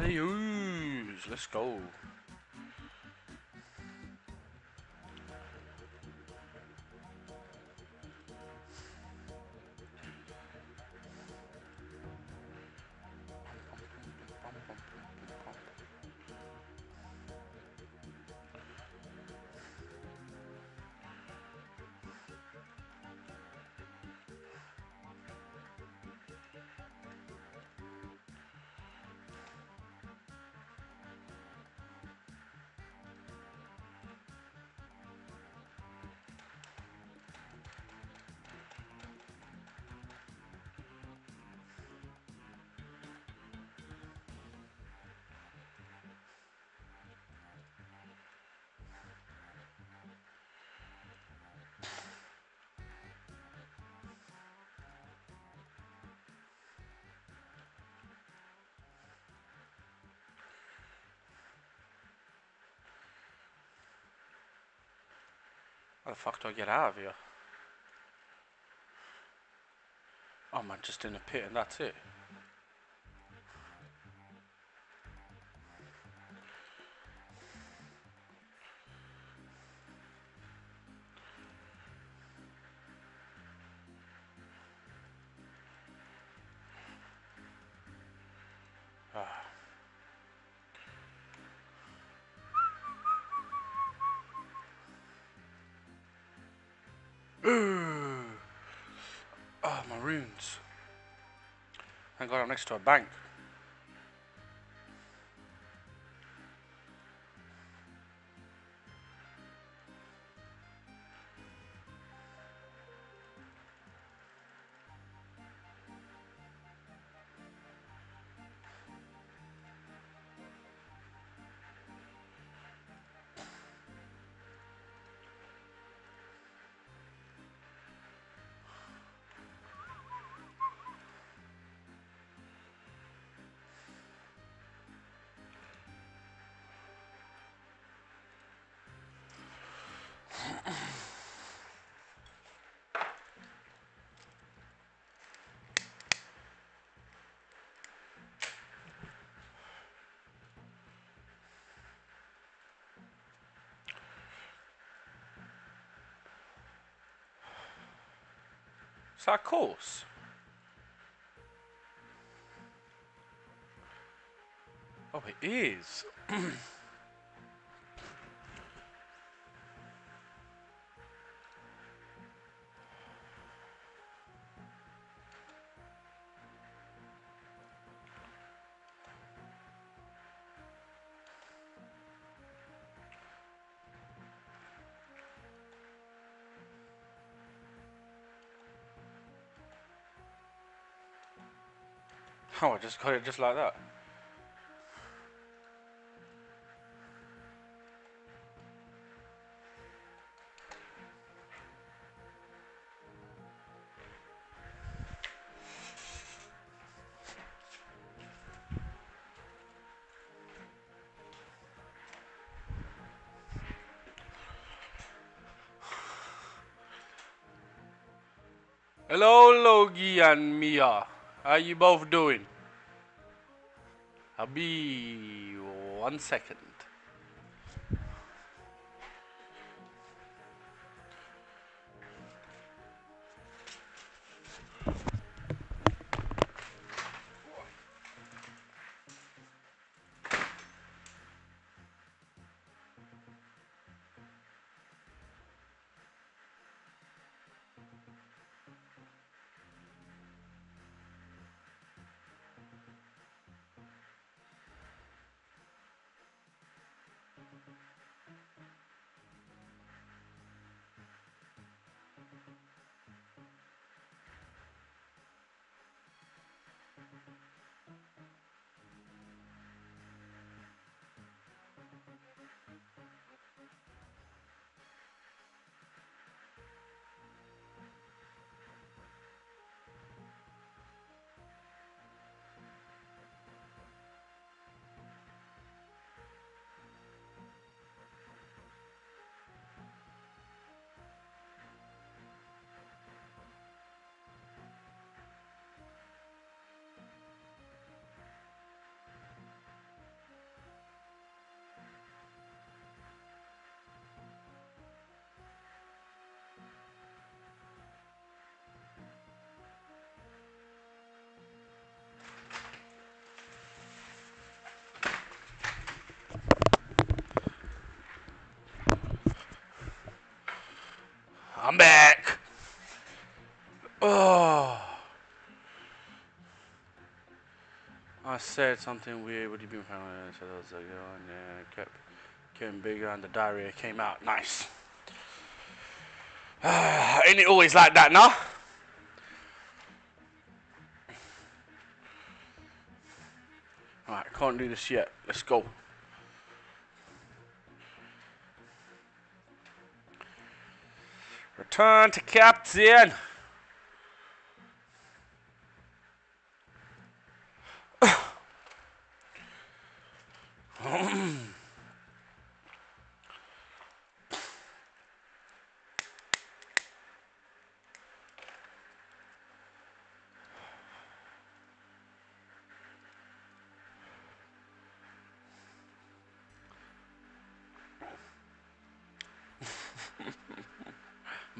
Adios. Let's go. How the fuck do I get out of here? Oh man, just in a pit and that's it. Ah. Oh, my runes. Thank God I'm next to a bank. Is that a course? Oh, it is. Oh, I just got it just like that. Hello, Logie and Mia. How you both doing? I'll be 1 second. I'm back. Oh. I said something weird. What have you been found? I said I was like, and then it kept getting bigger, and the diarrhea came out. Nice. Ain't it always like that, nah? Alright, can't do this yet. Let's go. Return to captain.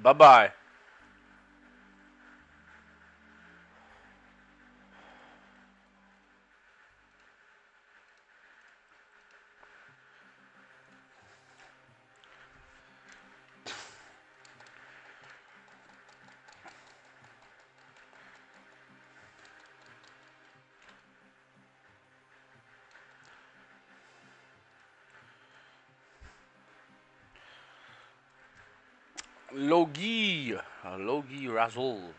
Bye-bye. Logi. Logi Razzle.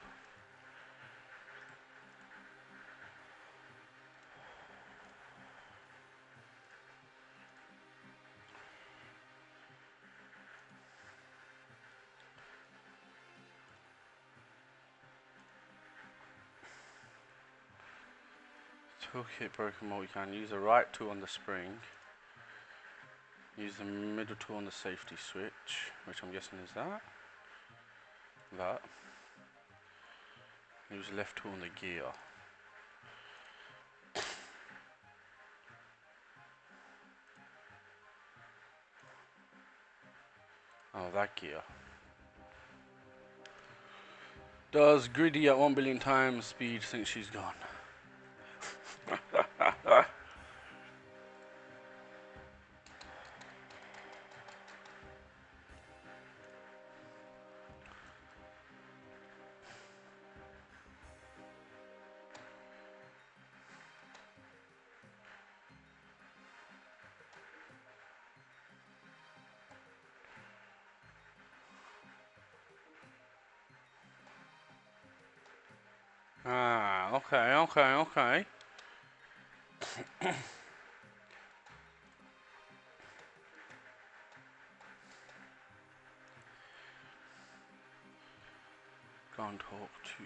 Toolkit broken mode. You can use the right tool on the spring. Use the middle tool on the safety switch, which I'm guessing is that. That. Use the left tool on the gear. Oh, that gear. Does Griddy at 1 billion times speed think she's gone? Ah, okay, okay, okay. Go and talk to...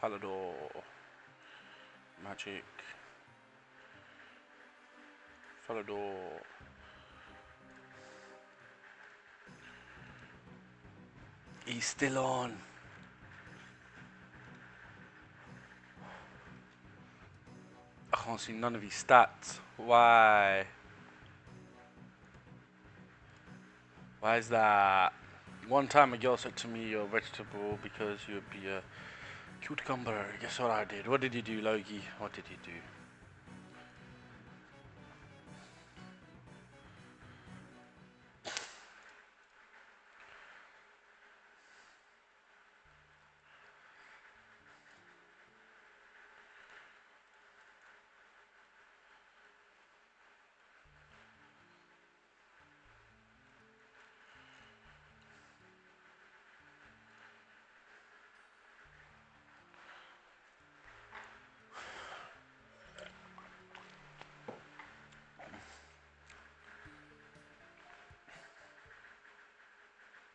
Falador. Magic. Falador. He's still on. I can't see none of his stats. Why? Why is that? One time a girl said to me, you're a vegetable because you'd be a cucumber. Guess what I did? What did you do, Logi? What did you do?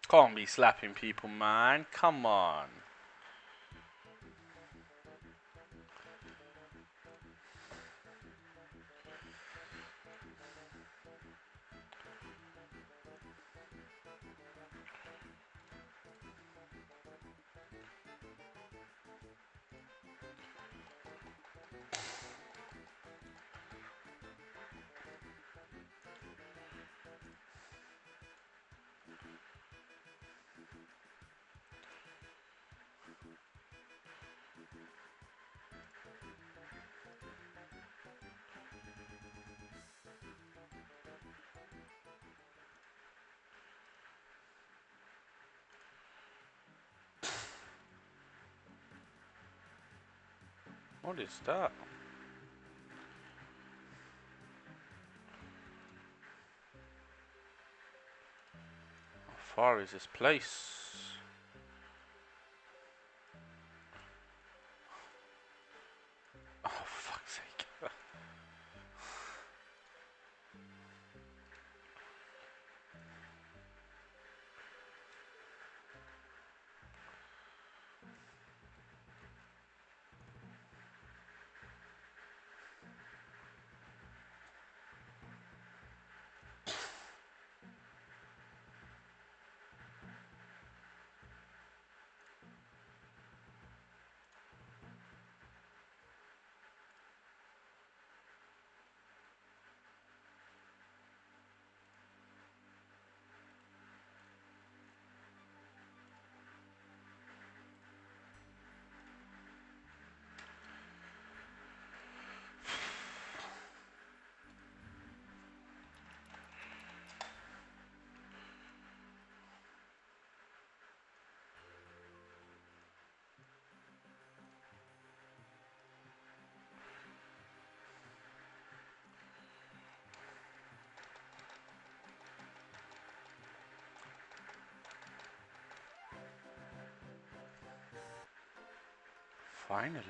Can't be slapping people, man. Come on. What is that? How far is this place? Oh, fuck's sake. Finally.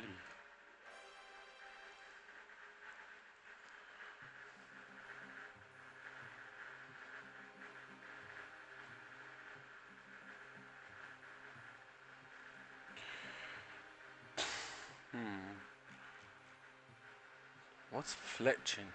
What's fletching?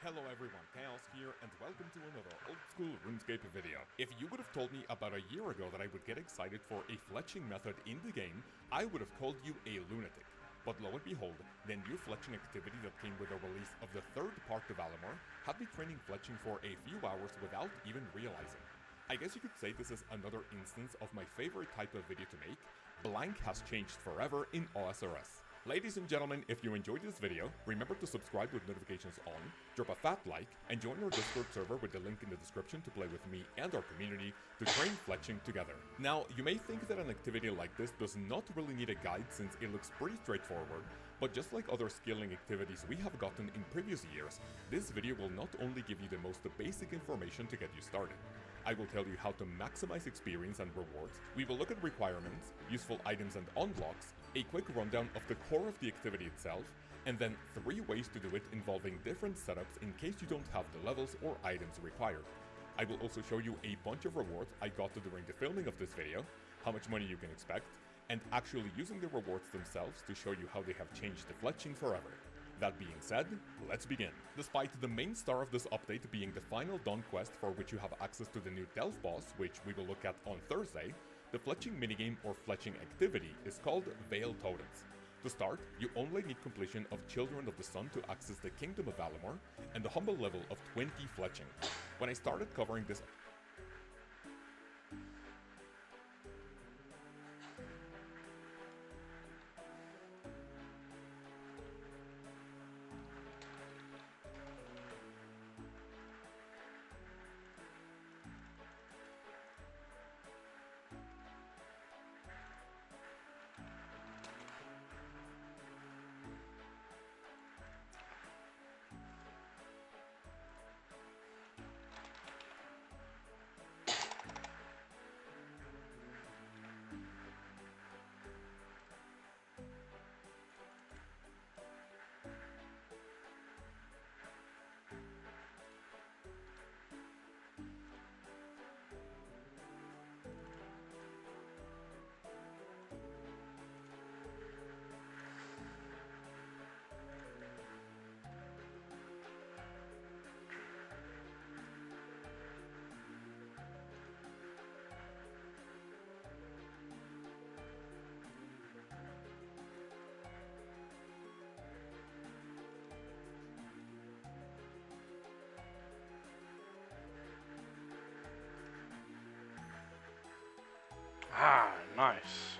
Hello everyone, Chaos here, and welcome to another old school Runescape video. If you would have told me about a year ago that I would get excited for a fletching method in the game, I would have called you a lunatic. But lo and behold, the new fletching activity that came with the release of the third part of Valimor had me training fletching for a few hours without even realizing. I guess you could say this is another instance of my favorite type of video to make. Blank has changed forever in OSRS. Ladies and gentlemen, if you enjoyed this video, remember to subscribe with notifications on, drop a fat like, and join our Discord server with the link in the description to play with me and our community to train fletching together. Now, you may think that an activity like this does not really need a guide since it looks pretty straightforward, but just like other scaling activities we have gotten in previous years, this video will not only give you the most basic information to get you started. I will tell you how to maximize experience and rewards, we will look at requirements, useful items and unlocks, a quick rundown of the core of the activity itself, and then 3 ways to do it involving different setups in case you don't have the levels or items required. I will also show you a bunch of rewards I got during the filming of this video, how much money you can expect, and actually using the rewards themselves to show you how they have changed the fletching forever. That being said, let's begin. Despite the main star of this update being the final Dawn quest for which you have access to the new Delph boss, which we will look at on Thursday, the fletching minigame or fletching activity is called Veil Totems. To start, you only need completion of Children of the Sun to access the Kingdom of Valimor and the humble level of 20 fletching. When I started covering this Ah, nice.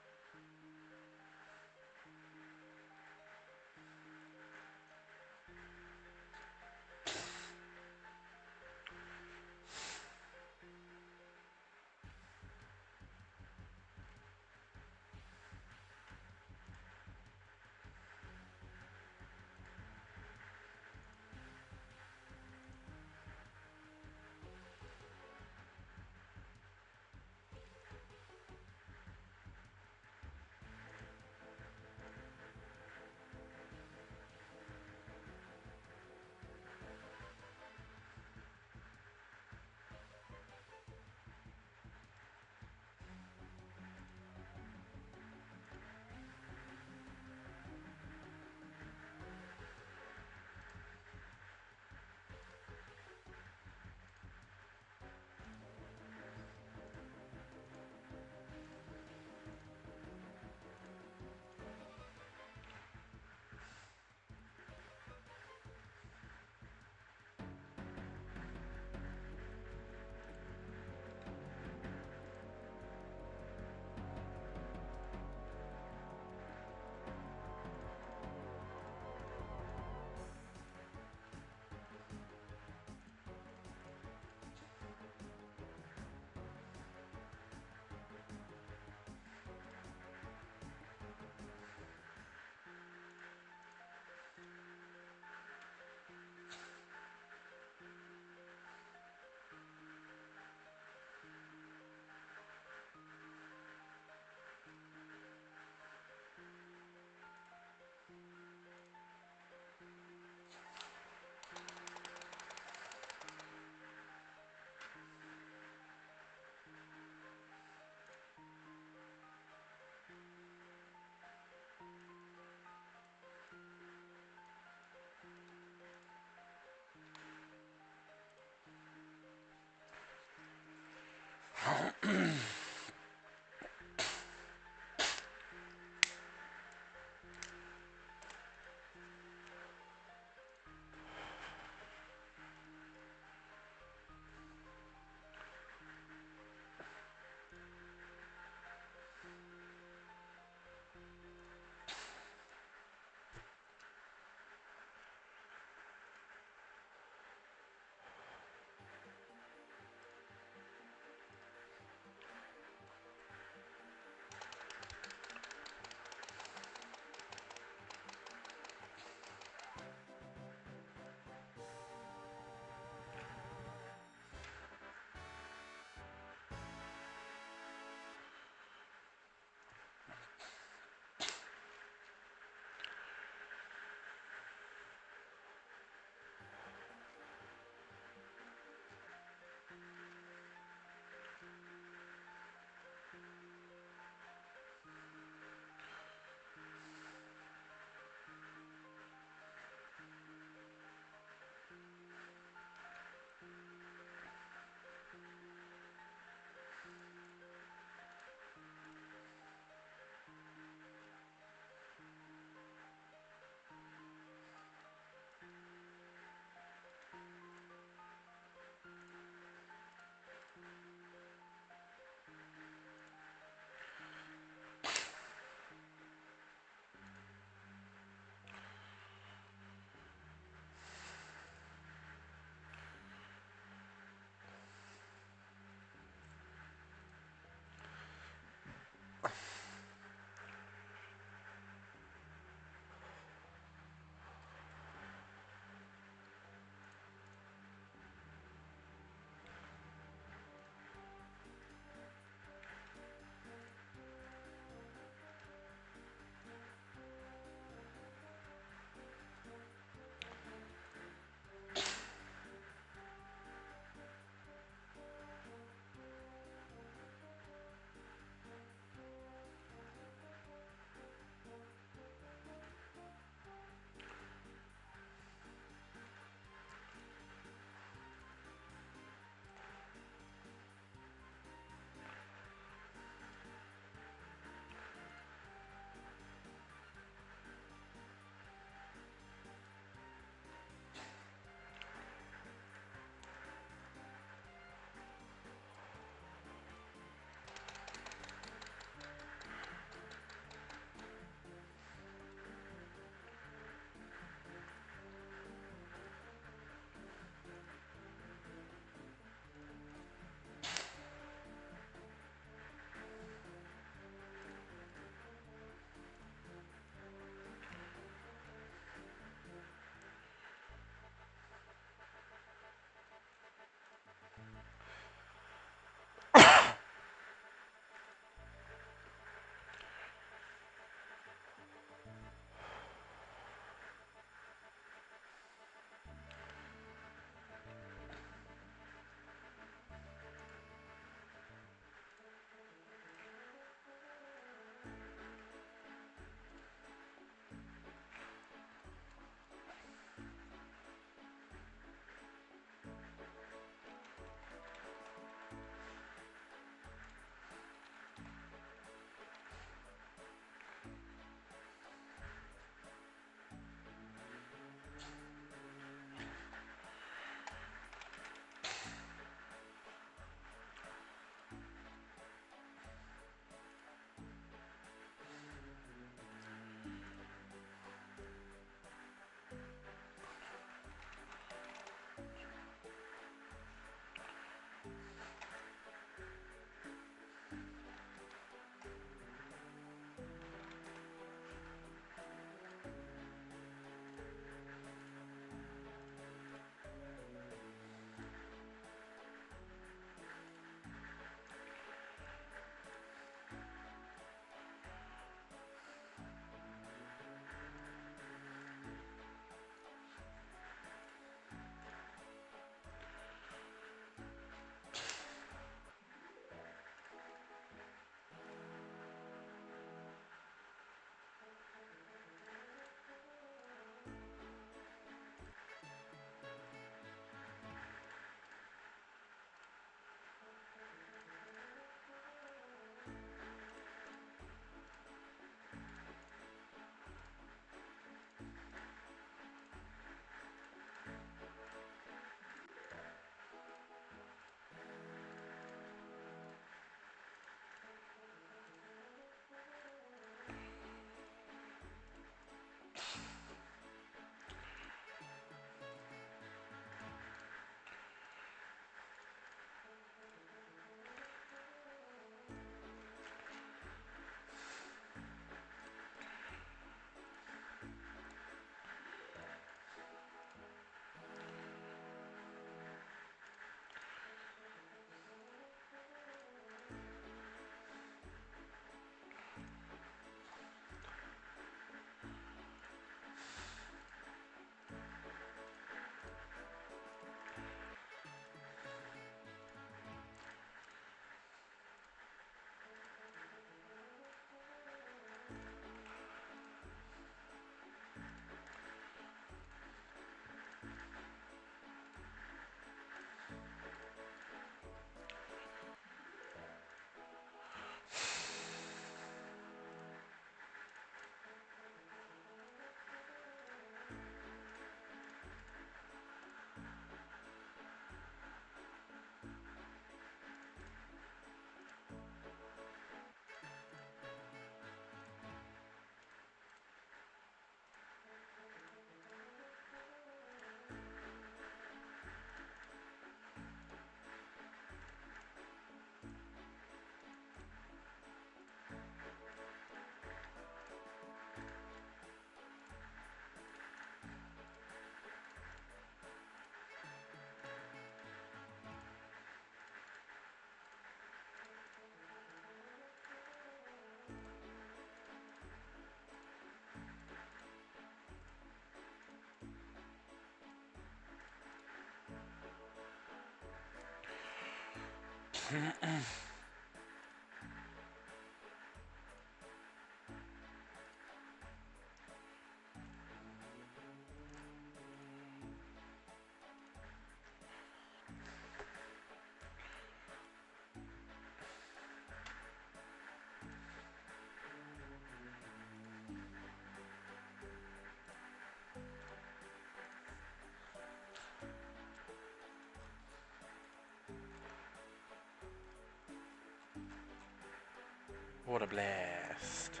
What a blast.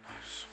Nice.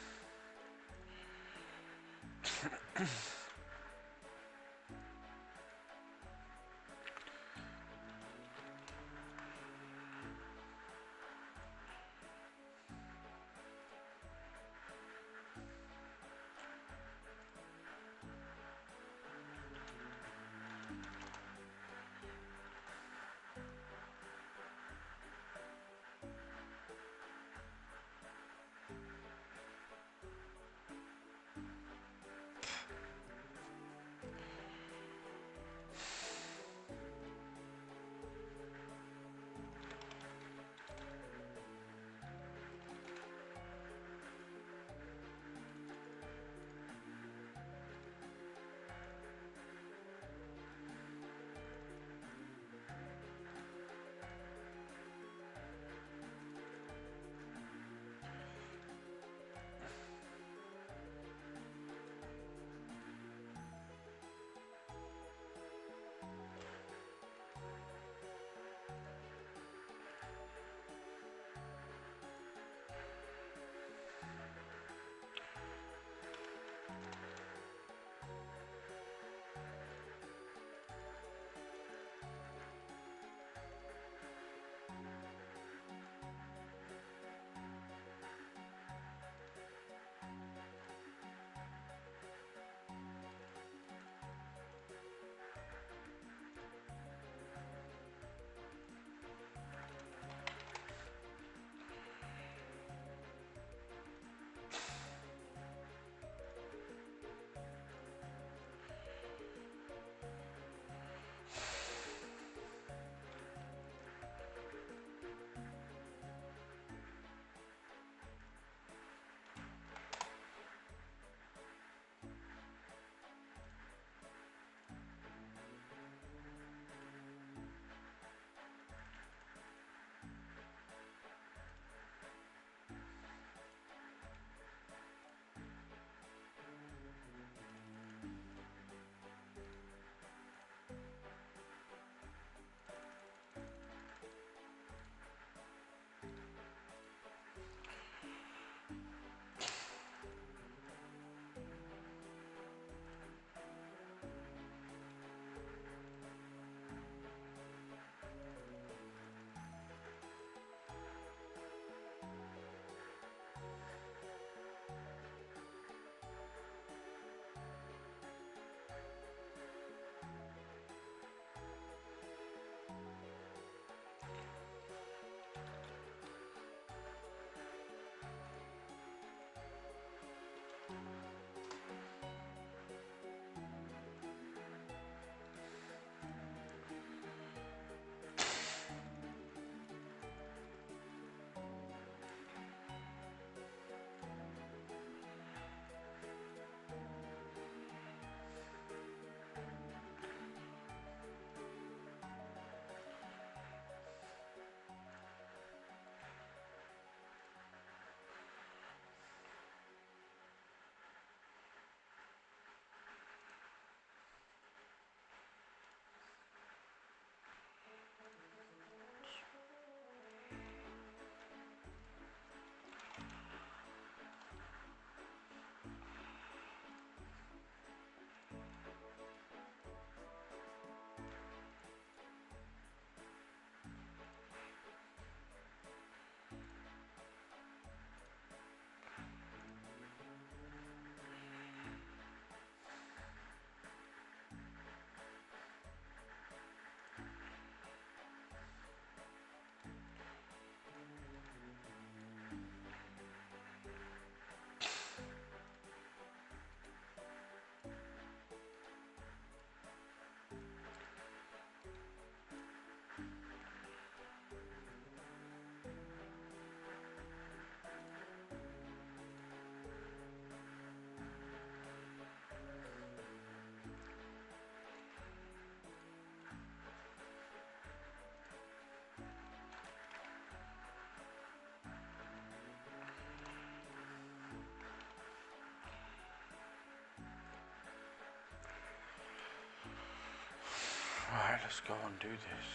Let's go and do this.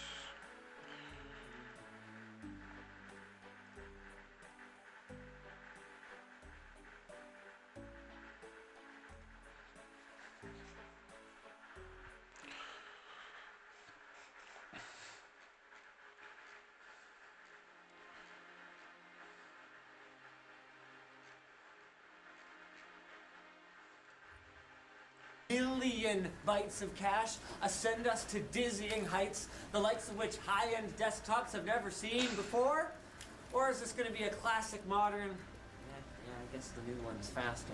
Billion bytes of cache ascend us to dizzying heights, the likes of which high-end desktops have never seen before? Or is this going to be a classic modern? Yeah, I guess the new one's faster.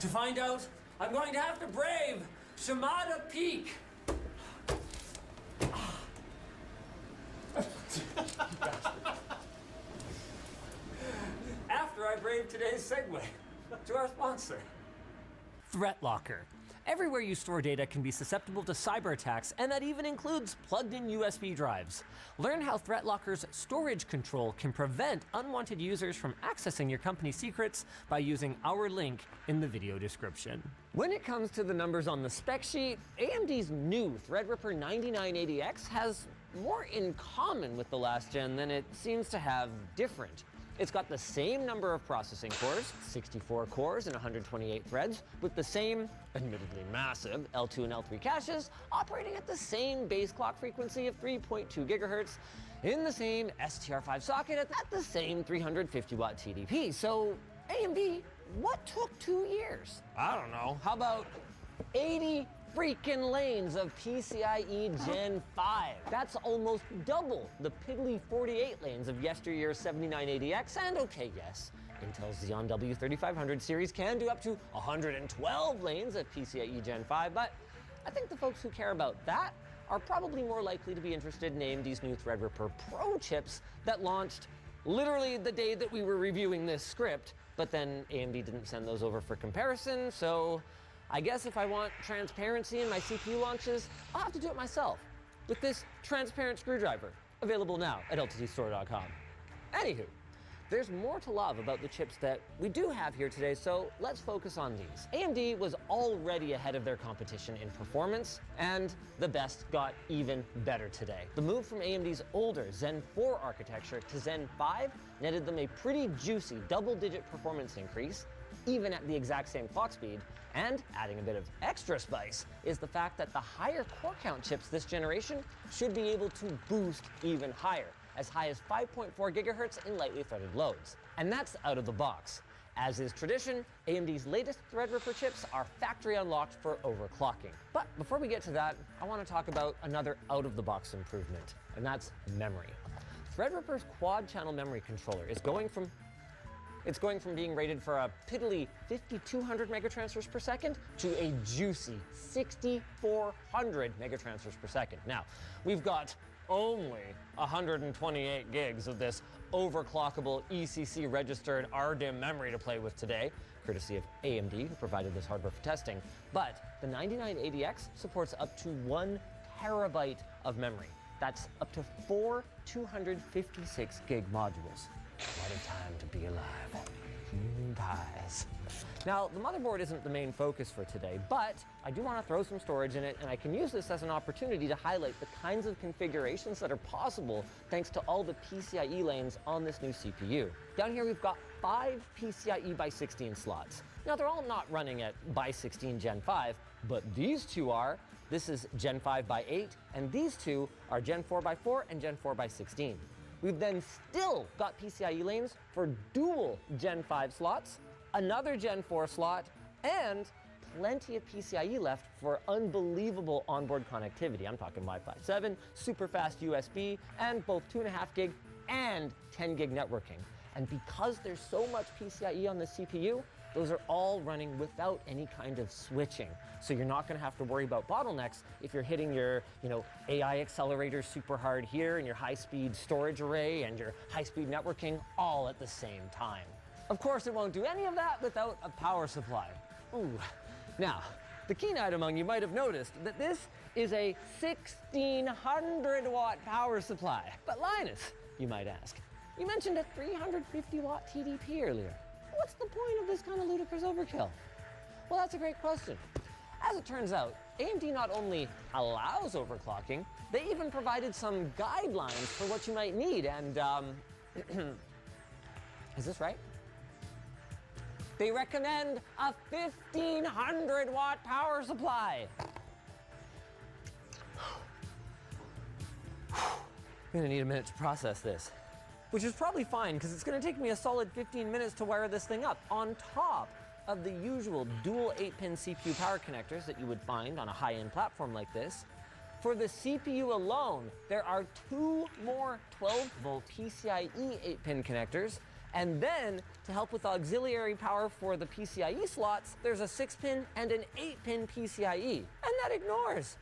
To find out, I'm going to have to brave Shimada Peak. After I brave today's segue to our sponsor, ThreatLocker. Everywhere you store data can be susceptible to cyber attacks, and that even includes plugged-in USB drives. Learn how ThreatLocker's storage control can prevent unwanted users from accessing your company's secrets by using our link in the video description. When it comes to the numbers on the spec sheet, AMD's new Threadripper 9980X has more in common with the last gen than it seems to have different. It's got the same number of processing cores, 64 cores and 128 threads, with the same, admittedly massive, L2 and L3 caches, operating at the same base clock frequency of 3.2 gigahertz, in the same STR5 socket at the same 350 watt TDP. So, AMD, what took 2 years? I don't know. How about 80 freaking lanes of PCIe Gen 5. That's almost double the piddly 48 lanes of yesteryear's 7980X, and okay, yes, Intel's Xeon W3500 series can do up to 112 lanes of PCIe Gen 5, but I think the folks who care about that are probably more likely to be interested in AMD's new Threadripper Pro chips that launched literally the day that we were reviewing this script, but then AMD didn't send those over for comparison, so I guess if I want transparency in my CPU launches, I'll have to do it myself with this transparent screwdriver, available now at lttstore.com. Anywho, there's more to love about the chips that we do have here today, so let's focus on these. AMD was already ahead of their competition in performance, and the best got even better today. The move from AMD's older Zen 4 architecture to Zen 5 netted them a pretty juicy double-digit performance increase, even at the exact same clock speed, and adding a bit of extra spice is the fact that the higher core count chips this generation should be able to boost even higher, as high as 5.4 gigahertz in lightly threaded loads. And that's out of the box. As is tradition, AMD's latest Threadripper chips are factory unlocked for overclocking. But before we get to that, I want to talk about another out-of-the-box improvement, and that's memory. Threadripper's quad-channel memory controller is going from being rated for a piddly 5,200 megatransfers per second to a juicy 6,400 megatransfers per second. Now, we've got only 128 gigs of this overclockable ECC registered RDIMM memory to play with today, courtesy of AMD, who provided this hardware for testing. But the 9980X supports up to 1 terabyte of memory. That's up to 4 256 gig modules. What a time to be alive. Pies. Now, the motherboard isn't the main focus for today, but I do want to throw some storage in it, and I can use this as an opportunity to highlight the kinds of configurations that are possible thanks to all the PCIe lanes on this new CPU. Down here, we've got 5 PCIe by 16 slots. Now, they're all not running at by 16 Gen 5, but these two are. This is Gen 5 by 8, and these two are Gen 4 by 4 and Gen 4 by 16. We've then still got PCIe lanes for dual Gen 5 slots, another Gen 4 slot, and plenty of PCIe left for unbelievable onboard connectivity. I'm talking Wi-Fi 7, super fast USB, and both 2.5 gig and 10 gig networking. And because there's so much PCIe on the CPU, those are all running without any kind of switching. So you're not gonna have to worry about bottlenecks if you're hitting your, AI accelerator super hard here and your high-speed storage array and your high-speed networking all at the same time. Of course, it won't do any of that without a power supply. Ooh. Now, the keen-eyed among you might have noticed that this is a 1,600 watt power supply. But Linus, you might ask, you mentioned a 350 watt TDP earlier. What's the point of this kind of ludicrous overkill? Well, that's a great question. As it turns out, AMD not only allows overclocking, they even provided some guidelines for what you might need, and is this right? They recommend a 1500 watt power supply. I'm gonna need a minute to process this, which is probably fine because it's gonna take me a solid 15 minutes to wire this thing up on top of the usual dual 8-pin CPU power connectors that you would find on a high-end platform like this. For the CPU alone, there are 2 more 12-volt PCIe 8-pin connectors, and then to help with auxiliary power for the PCIe slots, there's a 6-pin and an 8-pin PCIe, and that ignores.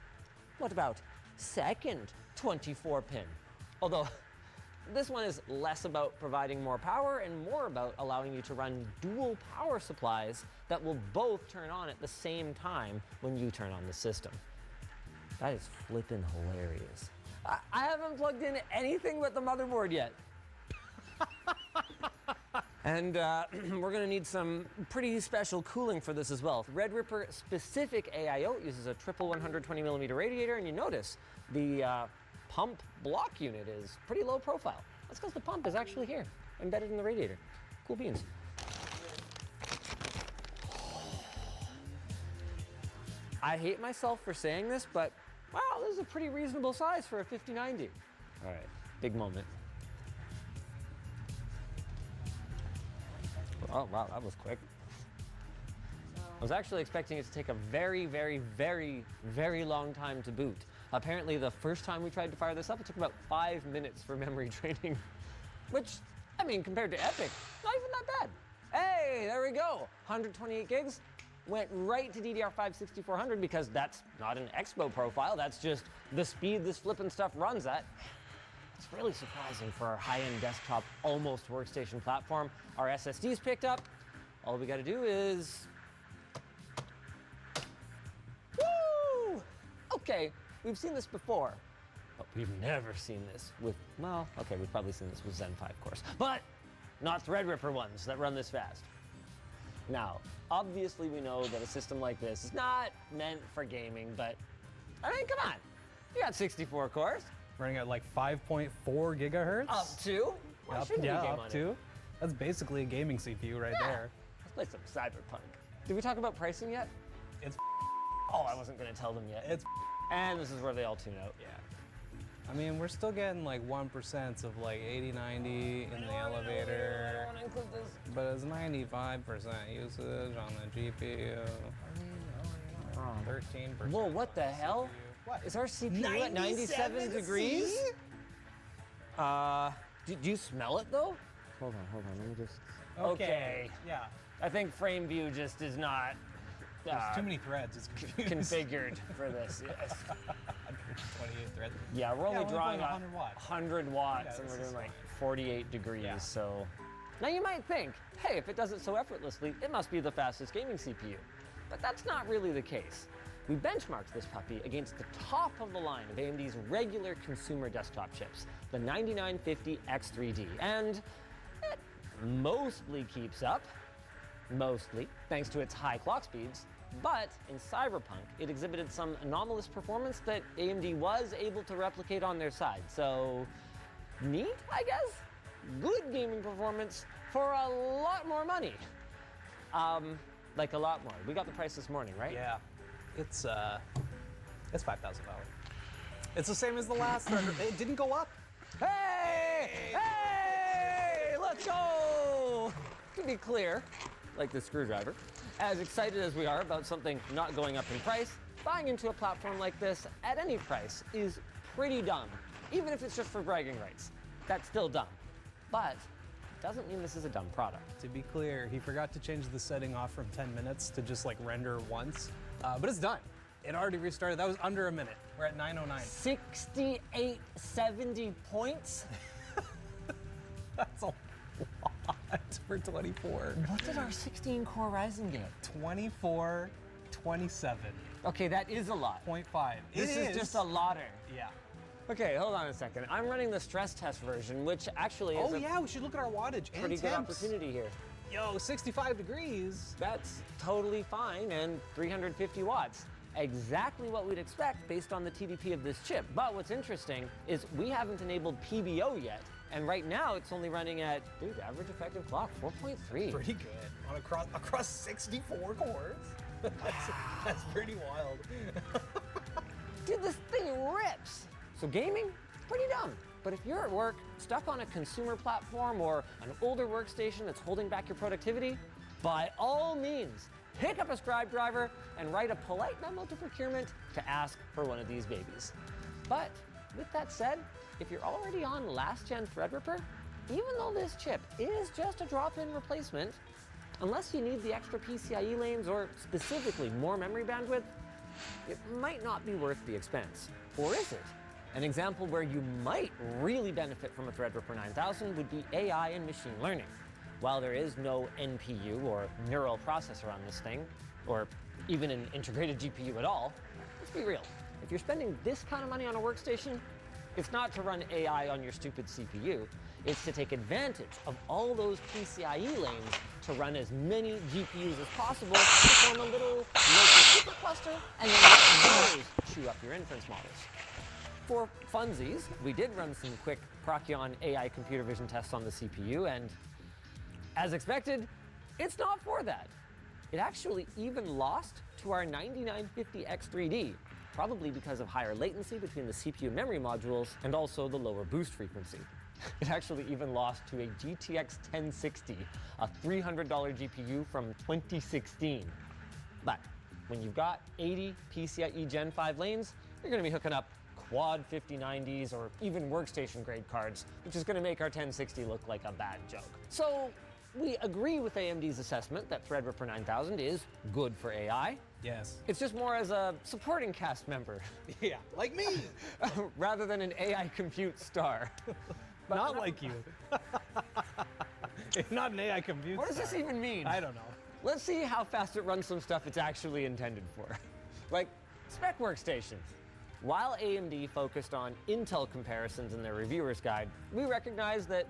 What about second 24-pin? Although, this one is less about providing more power and more about allowing you to run dual power supplies that will both turn on at the same time when you turn on the system. That is flippin' hilarious. I haven't plugged in anything but the motherboard yet. And we're gonna need some pretty special cooling for this as well. Red Ripper specific AIO uses a triple 120mm radiator, and you notice the pump block unit is pretty low profile. That's because the pump is actually here, embedded in the radiator. Cool beans. I hate myself for saying this, but wow, this is a pretty reasonable size for a 5090. All right, big moment. Oh, wow, that was quick. I was actually expecting it to take a very, very, very, very long time to boot. Apparently, the first time we tried to fire this up, it took about 5 minutes for memory training, which, I mean, compared to Epic, not even that bad. Hey, there we go. 128 gigs, went right to DDR5 6400 because that's not an Expo profile, that's just the speed this flippin' stuff runs at. It's really surprising for our high-end desktop, almost workstation platform. Our SSD's picked up. All we gotta do is... Woo! Okay, we've seen this before, but we've never seen this with, well, okay, we've probably seen this with Zen 5 cores, but not Threadripper ones that run this fast. Now, obviously we know that a system like this is not meant for gaming, but, I mean, come on. You got 64 cores. Running at like 5.4 gigahertz? Up to? Why shouldn't we game up on to. it? That's basically a gaming CPU right there. Let's play some Cyberpunk. Did we talk about pricing yet? It's Oh, I wasn't gonna tell them yet. it's And this is where they all tune out. yeah. I mean, we're still getting like 1% of like 8090 in the elevator, I wanna include this. but it's 95% usage on the GPU. 13%. Whoa, what the hell? What? Is our CPU at 97 degrees? Do you smell it though? Hold on, let me just... Okay. Yeah. I think frame view just is not There's too many threads. It's confusing. configured for this, yes. 128 threads. Yeah, we're only we're drawing going 100 100 watts. 100 watts, Yeah, and this we're is doing like fine. 48 degrees, Yeah. so... Now you might think, hey, if it does it so effortlessly, it must be the fastest gaming CPU. But that's not really the case. We benchmarked this puppy against the top of the line of AMD's regular consumer desktop chips, the 9950 X3D, and it mostly keeps up, mostly, thanks to its high clock speeds, but in Cyberpunk, it exhibited some anomalous performance that AMD was able to replicate on their side, so neat, I guess? Good gaming performance for a lot more money. Like a lot more. We got the price this morning, right? Yeah. It's $5,000. It's the same as the last record. It didn't go up. Hey! Hey! Let's go! To be clear, like the screwdriver, as excited as we are about something not going up in price, buying into a platform like this at any price is pretty dumb. Even if it's just for bragging rights. That's still dumb. But it doesn't mean this is a dumb product. To be clear, he forgot to change the setting off from 10 minutes to just like render once. But it's done. It already restarted. That was under a minute. We're at 9:09. 6870 points? That's a lot for 24. What did our 16-core Ryzen get? 2427.5. Okay, that is a lot. This is just a lotter. Yeah. Okay, hold on a second. I'm running the stress test version, which actually is Oh a yeah, we should look at our wattage and pretty good temps. opportunity here. Yo, 65 degrees. That's totally fine and 350 watts. exactly what we'd expect based on the TDP of this chip. But what's interesting is we haven't enabled PBO yet, and right now it's only running at, dude, average effective clock, 4.3. Pretty good. On across 64 cores. That's pretty wild. Dude, this thing rips. So gaming, pretty dumb. But if you're at work, stuck on a consumer platform or an older workstation that's holding back your productivity, by all means, pick up a Scribe driver and write a polite memo to procurement to ask for one of these babies. But with that said, if you're already on last-gen Threadripper, even though this chip is just a drop-in replacement, unless you need the extra PCIe lanes or specifically more memory bandwidth, it might not be worth the expense. Or is it? An example where you might really benefit from a Threadripper 9000 would be AI and machine learning. While there is no NPU or neural processor on this thing, or even an integrated GPU at all, let's be real. If you're spending this kind of money on a workstation, it's not to run AI on your stupid CPU. It's to take advantage of all those PCIe lanes to run as many GPUs as possible to form a little local supercluster and then let those chew up your inference models. For funsies, we did run some quick Procyon AI computer vision tests on the CPU, and as expected, it's not for that. It actually even lost to our 9950X3D, probably because of higher latency between the CPU memory modules and also the lower boost frequency. It actually even lost to a GTX 1060, a $300 GPU from 2016. But when you've got 80 PCIe Gen 5 lanes, you're going to be hooking up quad 5090s or even workstation grade cards, which is going to make our 1060 look like a bad joke. So we agree with AMD's assessment that Threadripper 9000 is good for AI. Yes. It's just more as a supporting cast member. Yeah, like me. Rather than an AI compute star. Not like you. It's not an AI compute What does this star. even mean? I don't know. Let's see how fast it runs some stuff it's actually intended for. Like spec workstations. While AMD focused on Intel comparisons in their reviewer's guide, we recognize that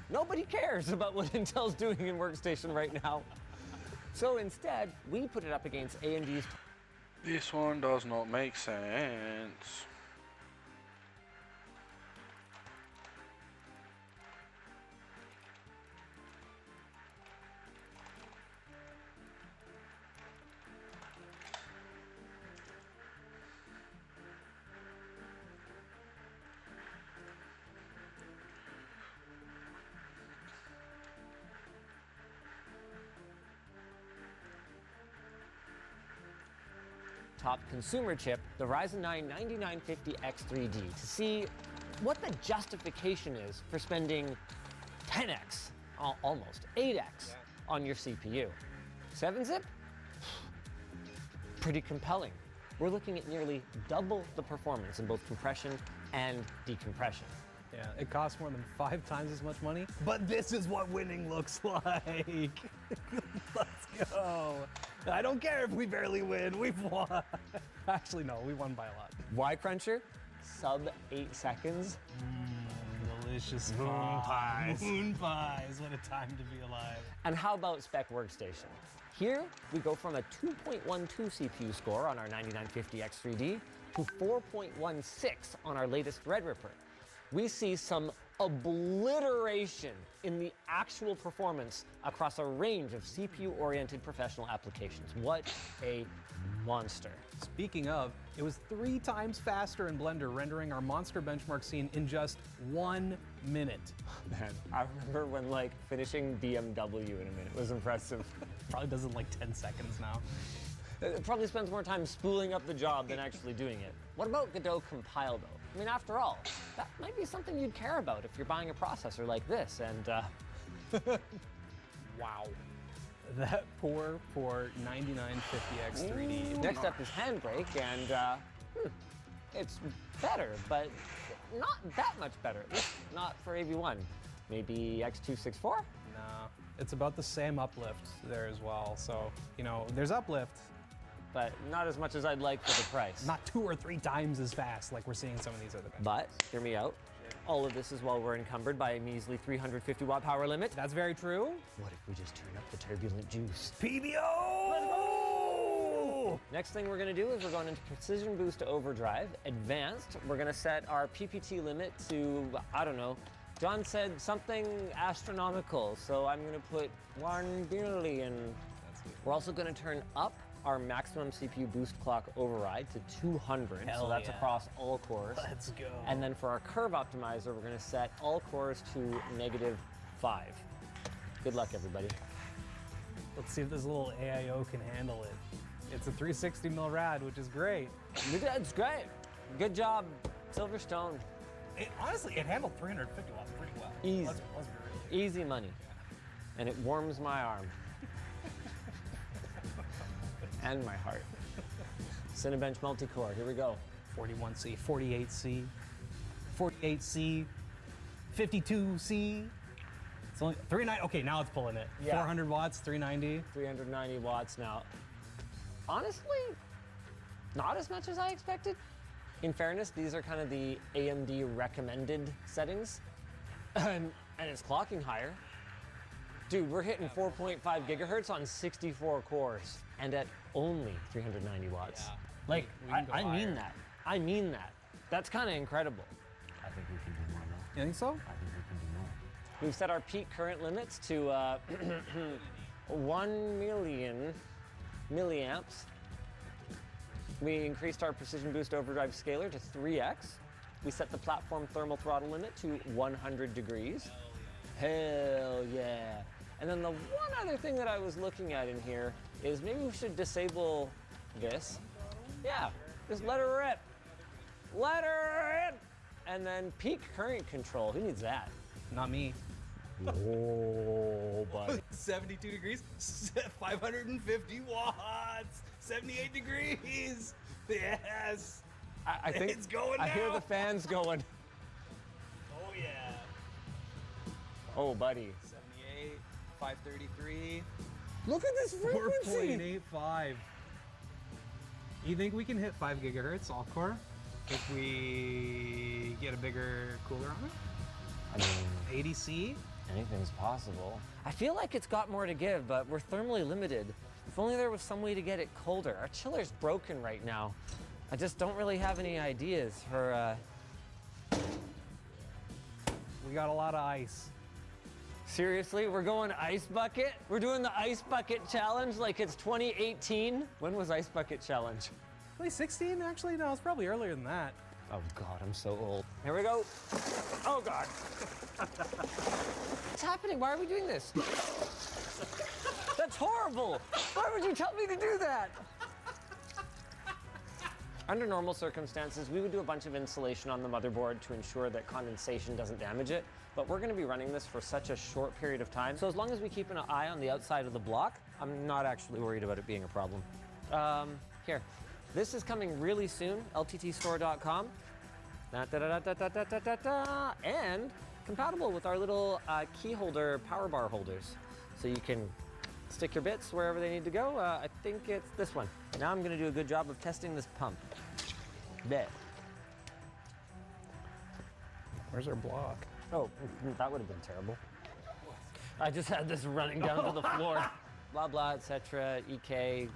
nobody cares about what Intel's doing in workstation right now. So instead, we put it up against AMD's... This one does not make sense. top consumer chip, the Ryzen 9 9950X3D, to see what the justification is for spending 10x, almost 8x, on your CPU. 7-zip? Pretty compelling. We're looking at nearly double the performance in both compression and decompression. Yeah, it costs more than 5 times as much money, but this is what winning looks like. Let's go. I don't care if we barely win, we've won. Actually, no, we won by a lot. Y Cruncher, sub 8 seconds. Delicious Moon pies. Moon pies, what a time to be alive. And how about spec workstation? Here, we go from a 2.12 CPU score on our 9950X3D to 4.16 on our latest Threadripper. We see some obliteration in the actual performance across a range of CPU-oriented professional applications. What a monster. Speaking of, it was 3 times faster in Blender rendering our monster benchmark scene in just 1 minute. Man, I remember when finishing BMW in a minute was impressive. Probably does it in 10 seconds now. It probably spends more time spooling up the job than actually doing it. What about Godot Compile, though? I mean, after all, that might be something you'd care about if you're buying a processor like this, and, wow. That poor 9950X3D. Next up is Handbrake, and, it's better, but not that much better, at least not for AV1. Maybe X264? No, it's about the same uplift there as well, so, there's uplift. But not as much as I'd like for the price. Not 2 or 3 times as fast like we're seeing some of these other benchmarks. But, hear me out, all of this is while we're encumbered by a measly 350 watt power limit. That's very true. What if we just turn up the turbulent juice? PBO! Let's go! go! Next thing we're gonna do is we're going into Precision Boost to Overdrive. Advanced, we're gonna set our PPT limit to, I don't know, John said something astronomical, so I'm gonna put 1 billion. We're also gonna turn up our maximum CPU boost clock override to 200, Hell so that's yeah. across all cores. Let's go. And then for our curve optimizer, we're gonna set all cores to -5. Good luck, everybody. Let's see if this little AIO can handle it. It's a 360 mil rad, which is great. It's great. Good job, Silverstone. Honestly, it handled 350 watts pretty well. Easy. Let's be real. Easy money. And it warms my arm. And my heart. Cinebench multi-core, here we go. 41C, 48C, 48C, 52C. It's only 390. Okay, now it's pulling it. Yeah. 400 watts, 390. 390 watts now. Honestly, not as much as I expected. In fairness, these are kind of the AMD recommended settings. And it's clocking higher. Dude, we're hitting 4.5 gigahertz on 64 cores and at only 390 watts. Yeah. Like, We can go I mean higher. that. I mean that. That's kind of incredible. I think we can do more though. You think so? I think we can do more. We've set our peak current limits to 1 million milliamps. We increased our Precision Boost Overdrive scaler to 3x. We set the platform thermal throttle limit to 100 degrees. Hell yeah. And then the one other thing that I was looking at in here is maybe we should disable this. Yeah, just let her rip. Let her rip. And then peak current control. Who needs that? Not me. Oh, buddy. 72 degrees, 550 watts, 78 degrees. Yes. I think It's going I hear now. the fans going. Oh yeah. Oh, buddy. 78, 533, Look at this frequency. 4.85. You think we can hit 5 gigahertz all core if we get a bigger cooler on I mean, it? 80C? anything's possible. I feel like it's got more to give, but we're thermally limited. If only there was some way to get it colder. Our chiller's broken right now. I just don't really have any ideas for, We got a lot of ice. Seriously, we're going ice bucket? We're doing the ice bucket challenge like it's 2018? When was ice bucket challenge? 2016 actually? No, it's probably earlier than that. Oh God, I'm so old. Here we go. Oh God. What's happening? Why are we doing this? That's horrible. Why would you tell me to do that? Under normal circumstances, we would do a bunch of insulation on the motherboard to ensure that condensation doesn't damage it, but we're gonna be running this for such a short period of time. So as long as we keep an eye on the outside of the block, I'm not actually worried about it being a problem. Here, this is coming really soon, lttstore.com. And compatible with our little key holder power bar holders. So you can stick your bits wherever they need to go. I think it's this one. Now I'm gonna do a good job of testing this pump. Bet. Where's our block? Oh, that would have been terrible. I just had this running down to the floor. Blah, blah, etc. EK.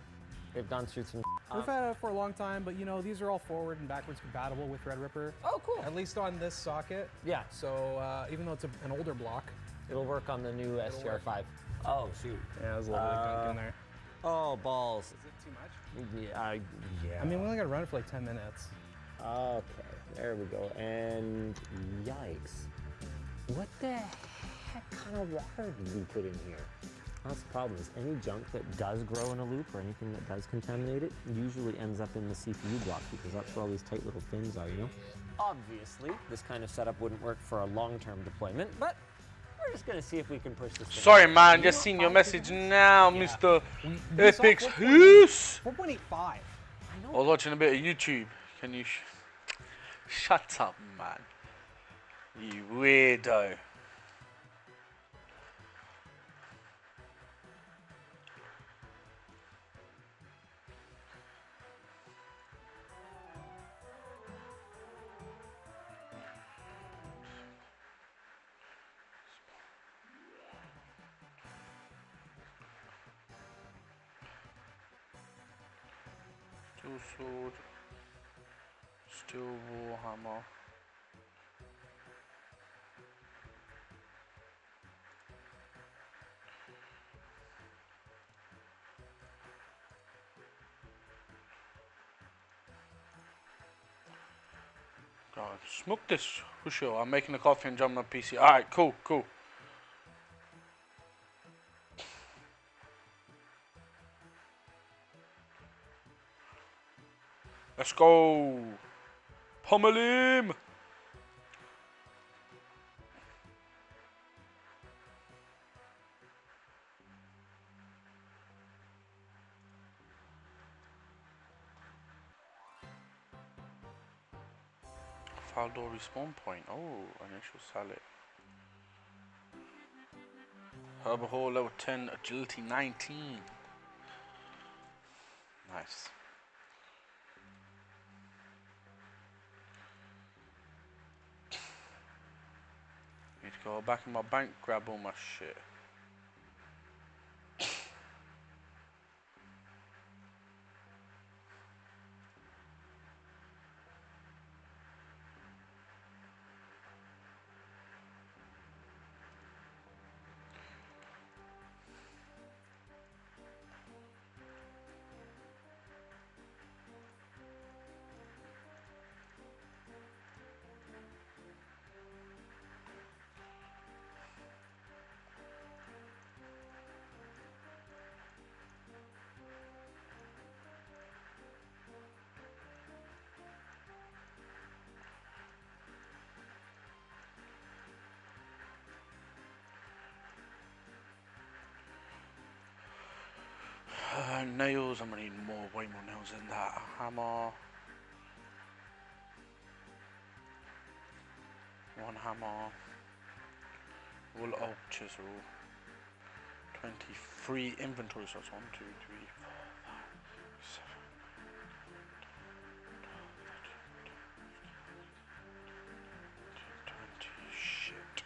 They've gone through some. We've had it for a long time, but you know, these are all forward and backwards compatible with Threadripper. Oh, cool. At least on this socket. Yeah, So even though it's an older block. it'll work on the new STR5. Oh, shoot. Yeah, there's a little bit of gunk in there. Oh, balls. Is it too much? Yeah. I mean, we only got to run it for like 10 minutes. Okay, there we go. And yikes. What the heck kind of water did we put in here? That's the problem, is any junk that does grow in a loop or anything that does contaminate it usually ends up in the CPU block because that's where all these tight little fins are, you know? Obviously, this kind of setup wouldn't work for a long-term deployment, but we're just gonna see if we can push this thing. Sorry, man. Just seen your message now, Yeah. Mr. We saw Epic's 4.8 Hoos. 4.85. I I know. was watching a bit of YouTube. Can you shut up, man? You weirdo. Steel sword. Steel warhammer. God, smoke this for sure. I'm making a coffee and jumping on PC. Alright, cool, cool. Let's go. Pummel him. File door respawn point. Oh, initial salad. Herbivore level 10, agility 19. Nice. Need to go back in my bank, grab all my shit. Nails, I'm gonna need more, way more nails than that. Hammer. One hammer. Wool oak chisel. 23 inventory slots. 1, 2, 3, 4, 5, 7. 20. Shit.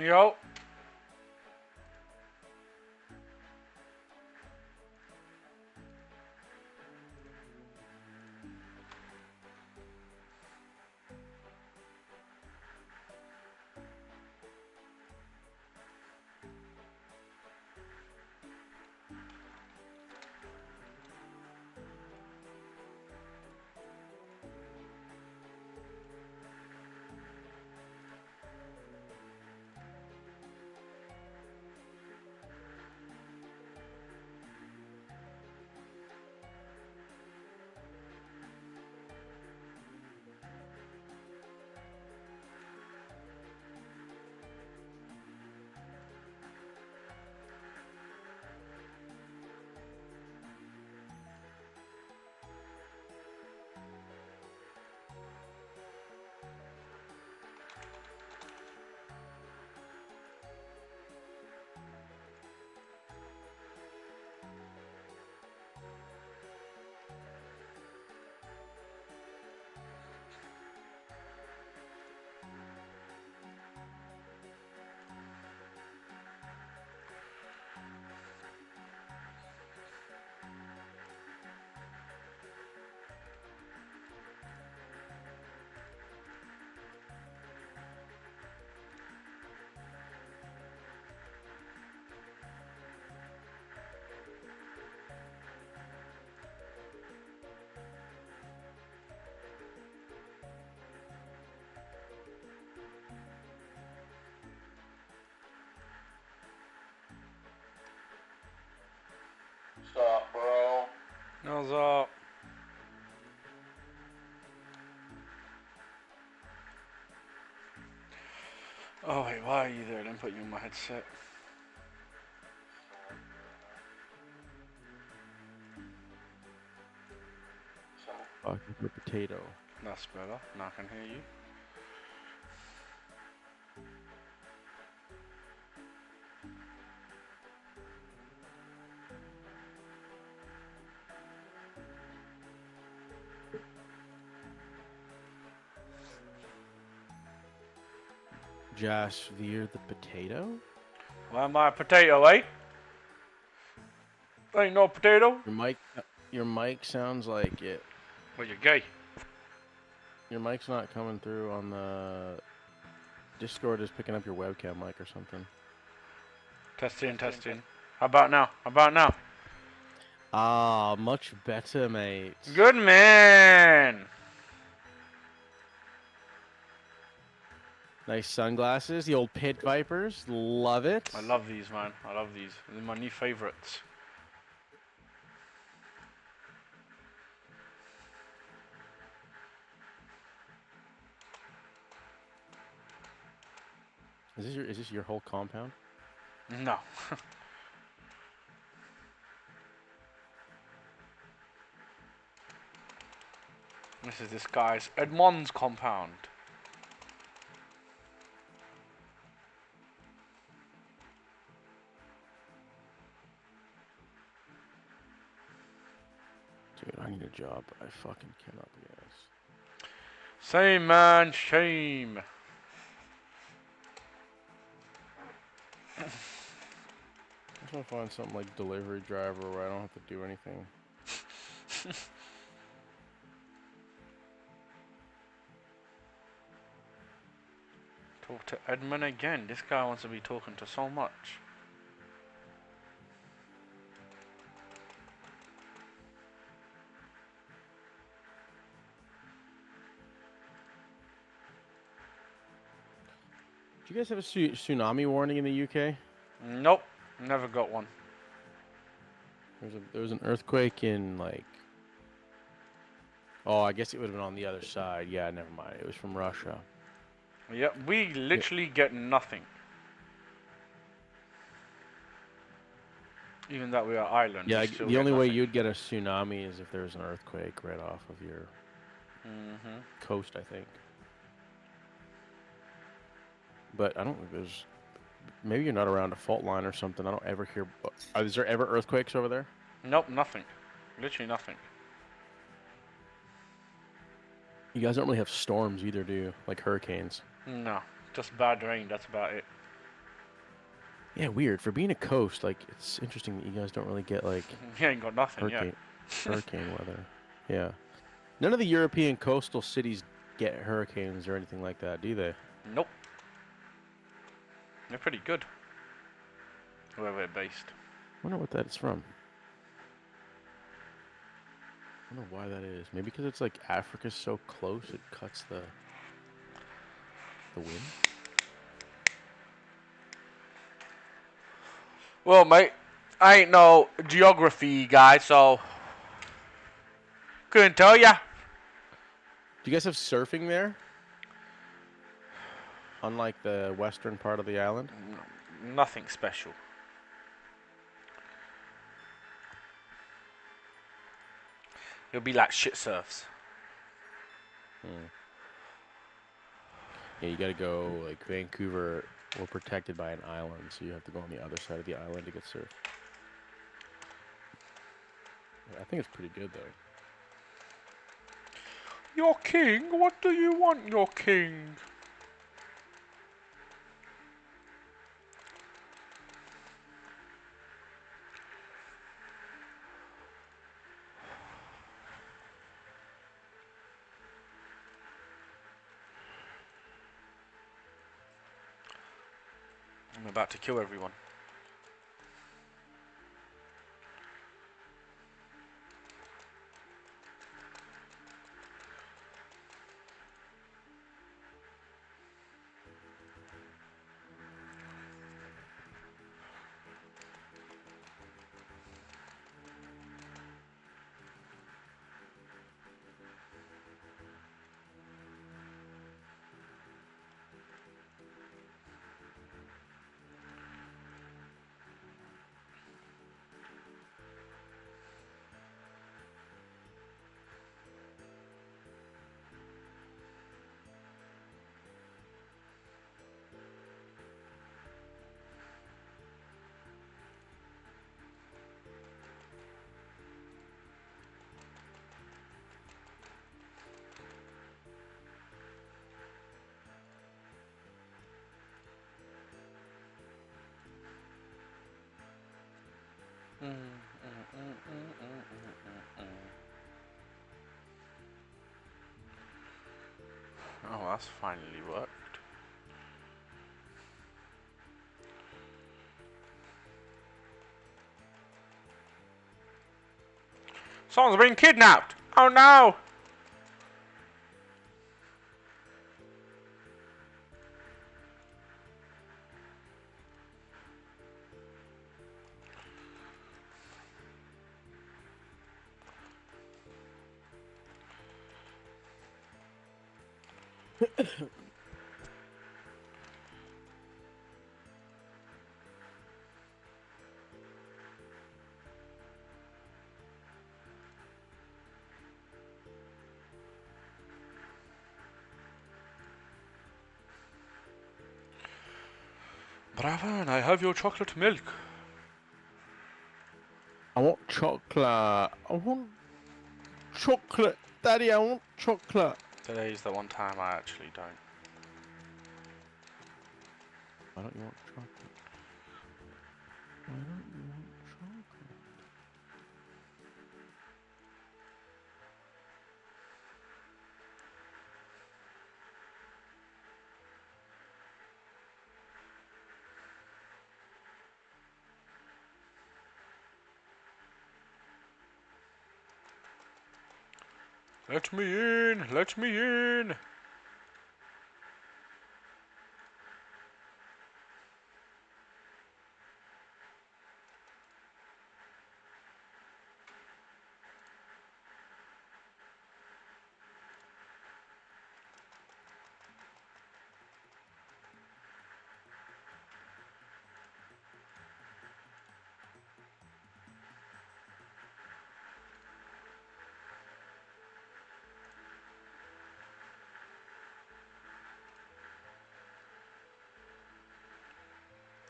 Yo. Stop, bro. What's up? Oh wait, why are you there? Let me put you in my headset. Fucking for potato. That's better. Now I can hear you. Josh Veer the potato? Why am I a potato, eh? Ain't no potato. Your mic sounds like it. Well, you're gay. Your mic's not coming through on the Discord. Is picking up your webcam mic or something. Testing, testing. How about now? How about now? Ah, much better, mate. Good man. Nice sunglasses. The old Pit Vipers. Love it. I love these, man. I love these. They're my new favorites. Is this your whole compound? No. This is this guy's Edmond's compound. Dude, I need a job. I fucking cannot be ass. Same, man. Shame. I just want to find something like delivery driver where I don't have to do anything. Talk to Edmund again. This guy wants to be talking to so much. Do you guys have a tsunami warning in the UK? Nope. Never got one. There was an earthquake in like. Oh, I guess it would have been on the other side. Yeah, never mind. It was from Russia. Yep. We literally get nothing. Even that we are island. Yeah, we still the get only way nothing. you'd get a tsunami is if there was an earthquake right off of your coast, I think. But I don't think there's. Maybe you're not around a fault line or something. I don't ever hear. Is there ever earthquakes over there? Nope, nothing. Literally nothing. You guys don't really have storms either, do you? Like hurricanes. No, just bad rain. That's about it. Yeah, weird. For being a coast, like, it's interesting that you guys don't really get, like, You ain't got nothing yet. hurricane weather. Yeah. None of the European coastal cities get hurricanes or anything like that, do they? Nope. They're pretty good. Wherever they're based. Wonder what that's from. Wonder why that is. Maybe because it's like Africa's so close, it cuts the wind. Well, mate, I ain't no geography guy, so couldn't tell ya. Do you guys have surfing there? Unlike the western part of the island? Nothing special. It'll be like shit surfs. Yeah, you gotta go, like, Vancouver, we're protected by an island, so you have to go on the other side of the island to get surf. I think it's pretty good, though. Your king? What do you want, your king? I'm about to kill everyone. Oh, that's finally worked. Someone's been kidnapped! Oh no! Bravo, and I have your chocolate milk. I want chocolate. I want chocolate. Daddy, I want chocolate. Today's the one time I actually don't. Why don't you want chocolate? Why don't you want chocolate? Let me in! Let me in!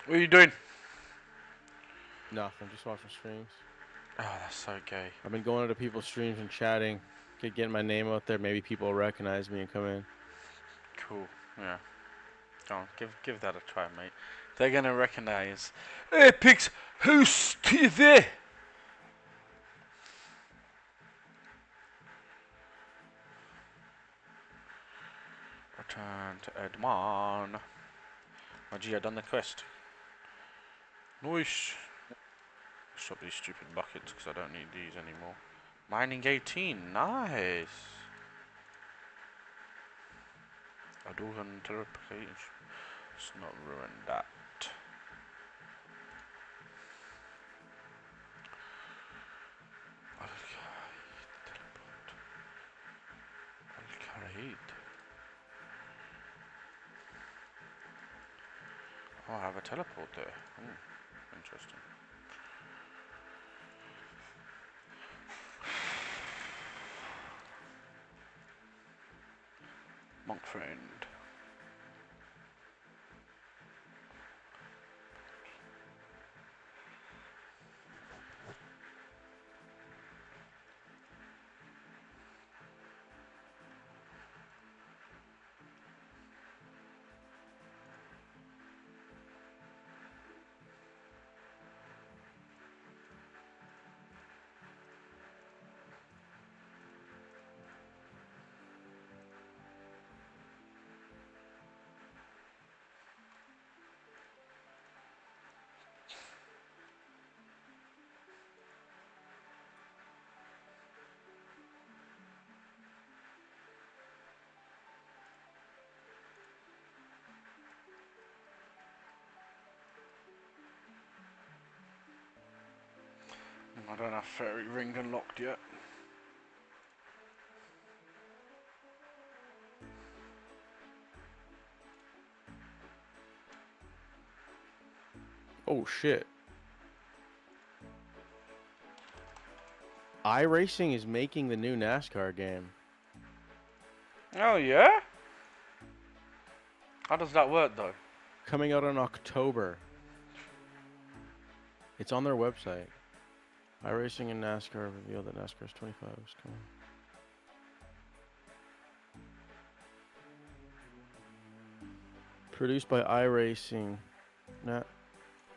What are you doing? Nothing, just watching streams. Oh, that's so gay. I've been going into people's streams and chatting, getting my name out there. Maybe people will recognize me and come in. Cool, yeah. Go on, give that a try, mate. They're gonna recognize Apex Host TV. Return to Edmon. Oh gee, I done the quest. Nice. Stop these stupid buckets because I don't need these anymore. Mining 18, nice. I do interpretation. Let's not ruin that. Al-Kharid. Oh, I have a teleport there. Interesting. Monk friend. I don't have fairy ring unlocked yet. Oh shit. iRacing is making the new NASCAR game. Oh yeah? How does that work though? Coming out in October. It's on their website. iRacing and NASCAR reveal that NASCAR's 25 is coming. Produced by iRacing.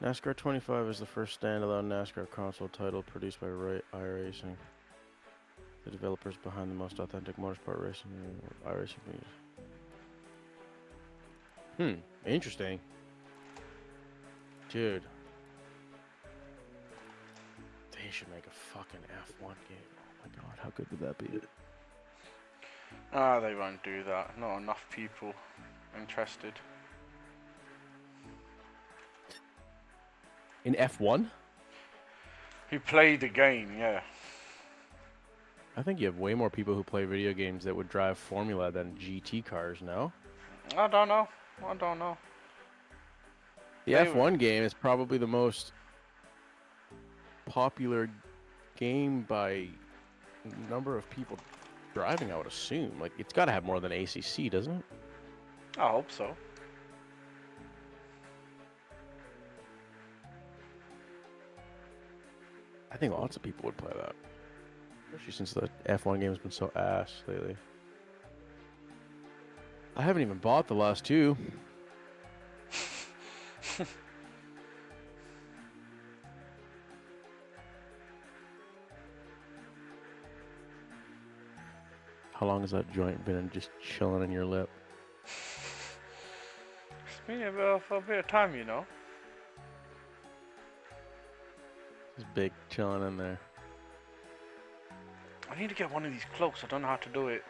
NASCAR 25 is the first standalone NASCAR console title produced by iRacing. The developers behind the most authentic motorsport racing iRacing games. Interesting. Dude. They should make a fucking F1 game. Oh my god, how good would that be? Ah, they won't do that. Not enough people interested. In F1? Who played the game, yeah. I think you have way more people who play video games that would drive Formula than GT cars, no? I don't know. I don't know. The F1 game is probably the most popular game by number of people driving, I would assume. Like, it's got to have more than ACC, doesn't it? I hope so. I think lots of people would play that. Especially since the F1 game has been so ass lately. I haven't even bought the last two. How long has that joint been just chilling in your lip? It's been for a bit of time, you know. It's big chilling in there. I need to get one of these cloaks. I don't know how to do it.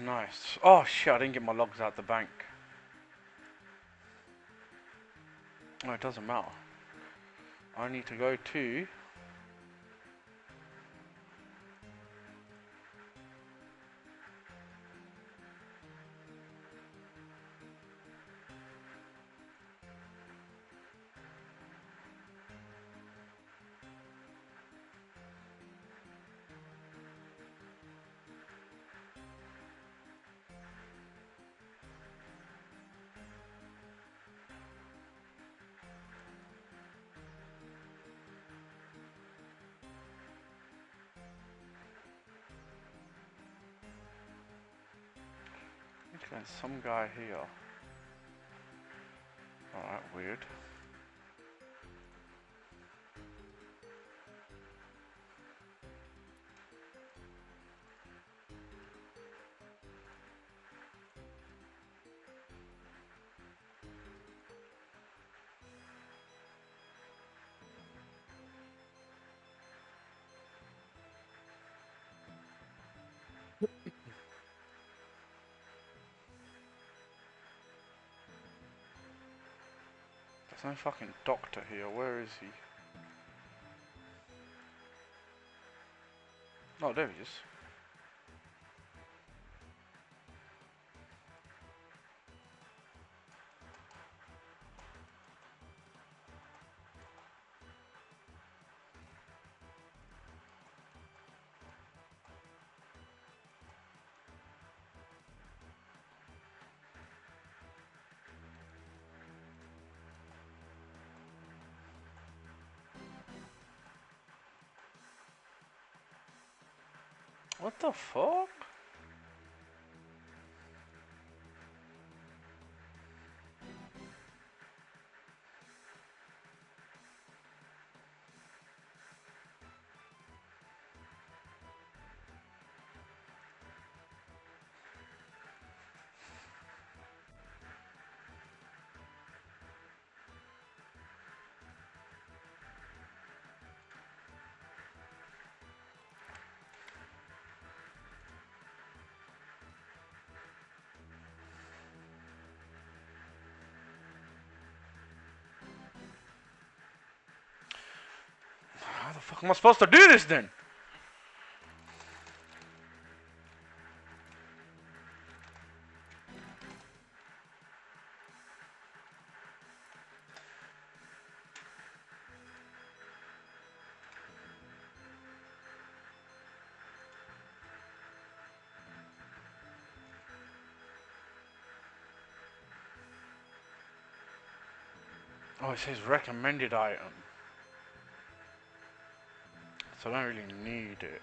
Nice. Oh shit, I didn't get my logs out the bank. Oh, it doesn't matter. I need to go to... Okay, some guy here. Alright, weird. There's no fucking doctor here. Where is he? Oh, there he is. What the fuck? How the fuck am I supposed to do this then? Oh, it says recommended item. So I don't really need it.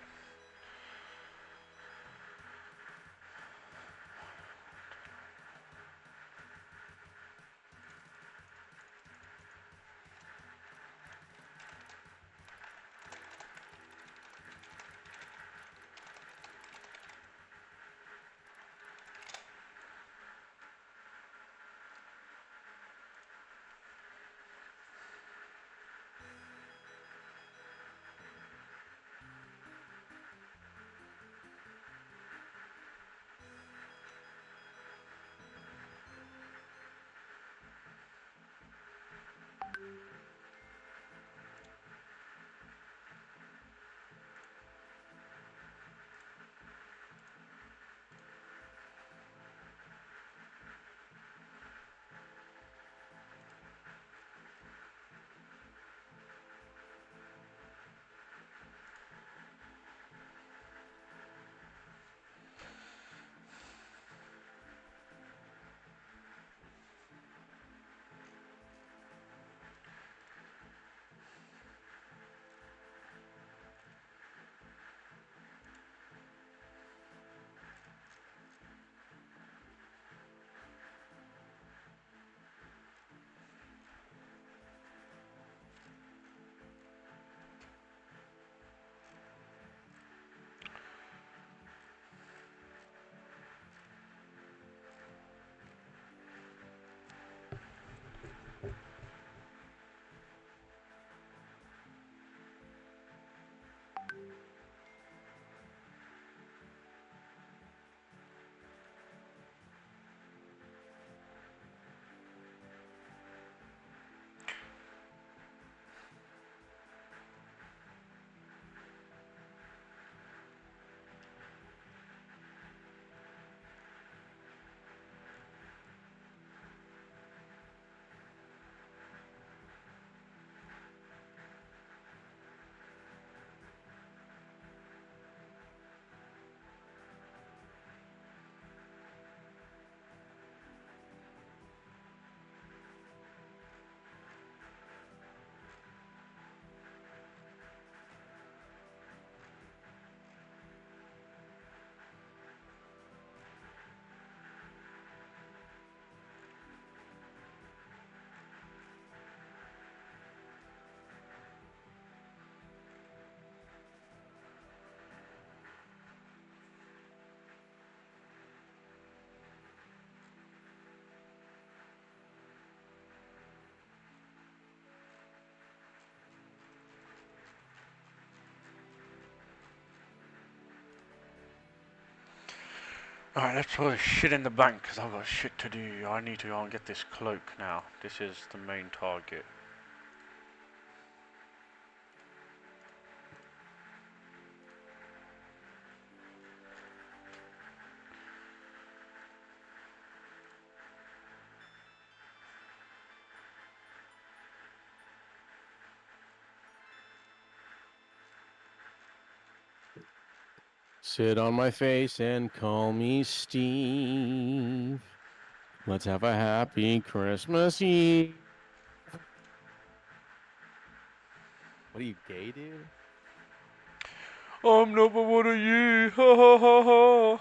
Alright, let's put shit in the bank because I've got shit to do. I need to go and get this cloak now. This is the main target. Sit on my face and call me Steve. Let's have a happy Christmas Eve. What are you, gay, dude? I'm not, but what are you? Ha ha ha ha.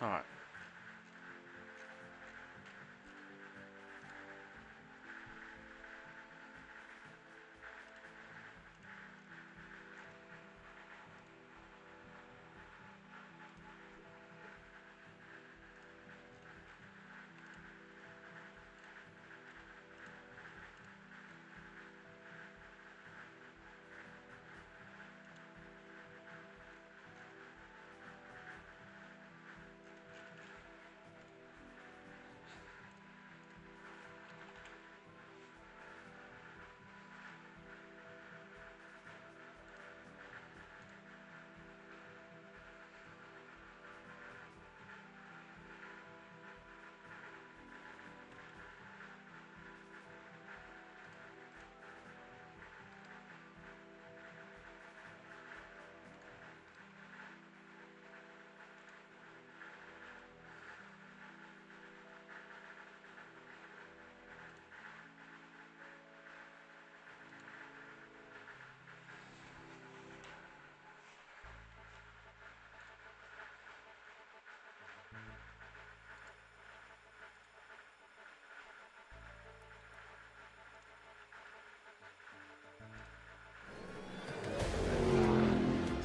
Alright.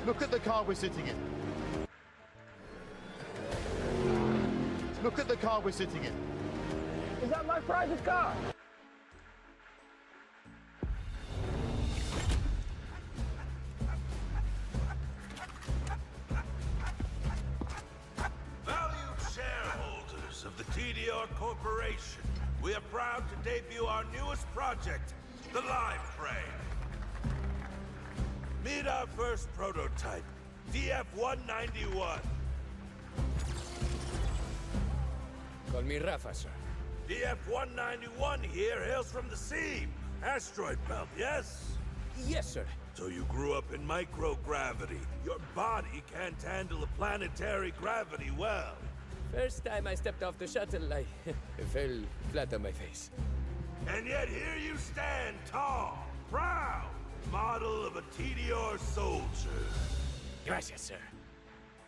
Look at the car we're sitting in. Look at the car we're sitting in. Is that my private car? Valued shareholders of the TDR Corporation, we are proud to debut our newest project, the Live Frame. Meet our first prototype, DF-191. Call me Rafa, sir. DF-191 here hails from the sea. Asteroid belt, yes? Yes, sir. So you grew up in microgravity. Your body can't handle a planetary gravity well. First time I stepped off the shuttle, I fell flat on my face. And yet here you stand, tall, proud, model of a TDR soldier. Gracias, sir.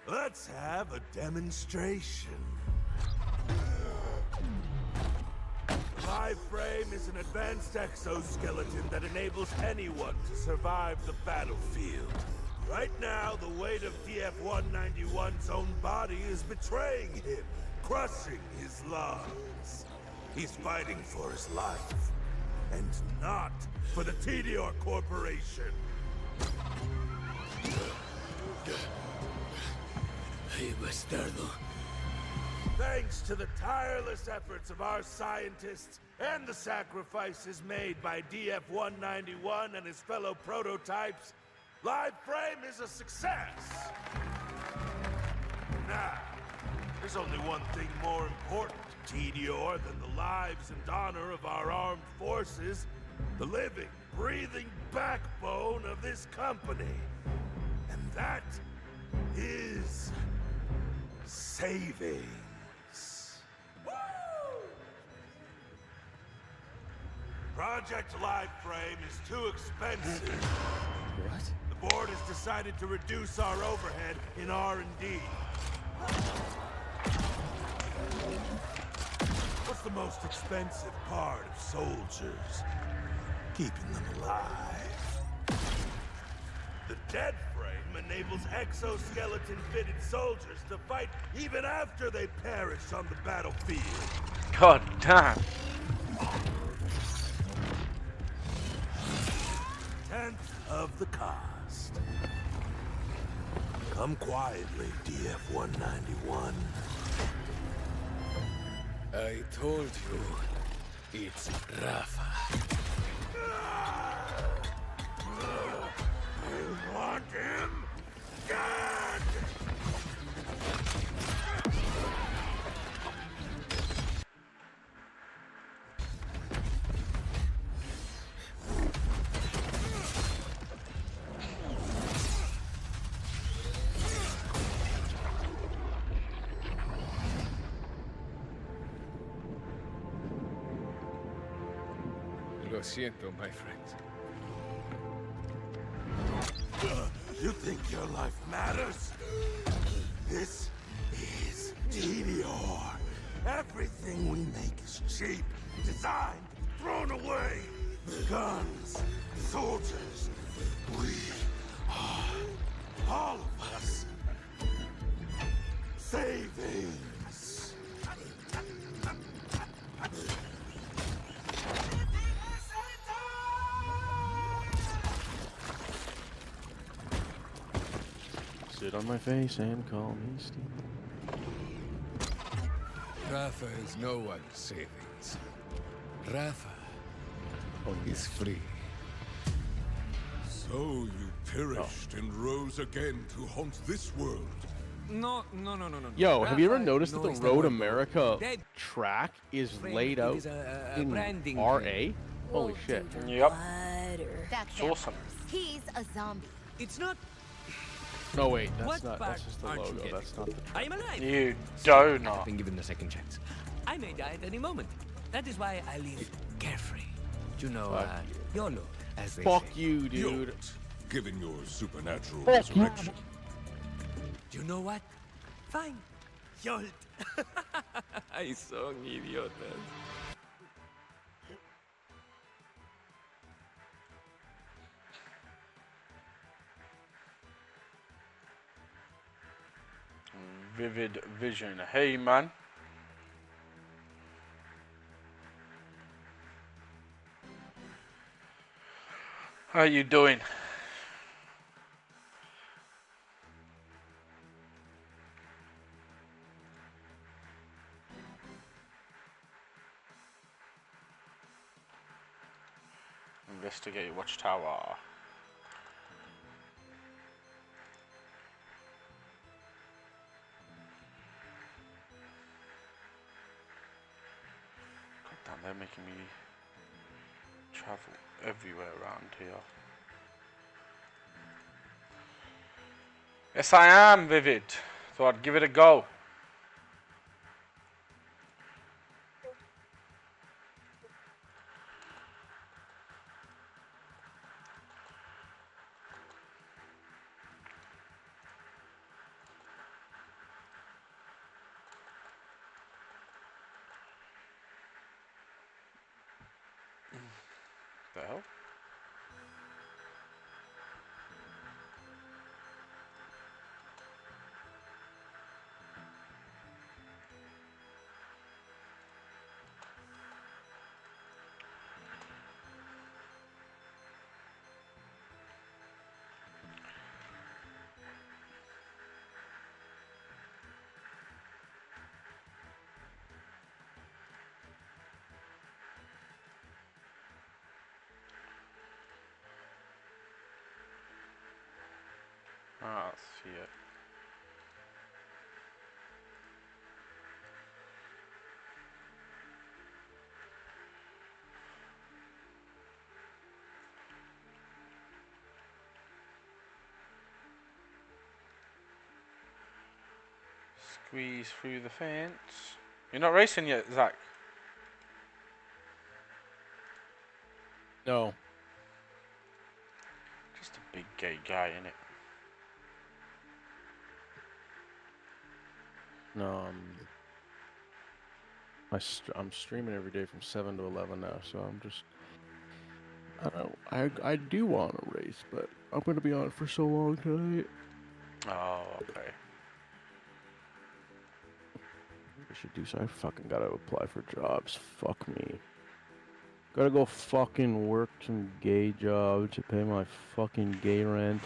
Let's have a demonstration. Live Frame is an advanced exoskeleton that enables anyone to survive the battlefield. Right now, the weight of DF-191's own body is betraying him, crushing his lungs. He's fighting for his life, and not for the TDR Corporation. Hey, bastardo. Thanks to the tireless efforts of our scientists and the sacrifices made by DF-191 and his fellow prototypes, Live Frame is a success. Now, There's only one thing more important to TDR than the lives and honor of our armed forces, the living, breathing backbone of this company. And that is savings. Project Liveframe is too expensive. What? The board has decided to reduce our overhead in R&D. What's the most expensive part of soldiers? Keeping them alive. The dead frame enables exoskeleton-fitted soldiers to fight even after they perish on the battlefield. God damn. Tenth of the cost. Come quietly, DF-191. I told you, it's Rafa. You want him? Dead! Lo siento, my friend. You think your life matters? This is TDR. Everything we make is cheap, designed, thrown away. Guns, soldiers, we are, all of us, savings. Sit on my face and call me Steve. Rafa is no one's savings. Rafa is free. So you perished and rose again to haunt this world. No. Yo, have you ever Rafa noticed that the knows Road word. America Dead track is frame, laid it out is a in branding RA? thing. Holy shit. Yep. That's It's awesome. He's a zombie. It's not. No, wait, that's What not. part That's just the aren't you logo. getting? That's not the track. I am alive. You do not. I've been given a second chance. I may die at any moment. That is why I live carefree. You know, Fuck YOLO, as they Fuck say. you, dude. Given your supernatural Fuck you. resurrection. You know what? Fine. Yolt. Ay, son idiotas. Vivid Vision. Hey, man. How you doing? Investigate Watchtower. God damn, they're making me travel everywhere around here. Yes, I am, Vivid. So I'd give it a go. The hell? Ah, I see it. Squeeze through the fence. You're not racing yet, Zach? No. Just a big gay guy, innit? No, I'm streaming every day from 7 to 11 now, so I'm just... I do want to race, but I'm going to be on it for so long tonight. Oh, okay. I should do so. I fucking gotta apply for jobs. Fuck me. Gotta go fucking work some gay job to pay my fucking gay rent.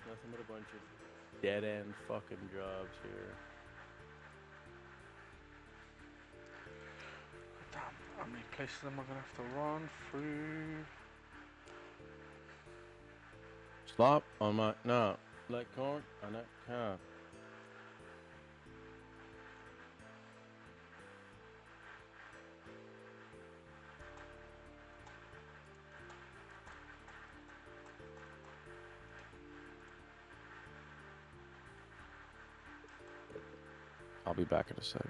Nothing but a bunch of dead end fucking jobs here. Damn, how many places am I gonna have to run through? Stop on my... No. Let corn on that car. I'll be back in a sec.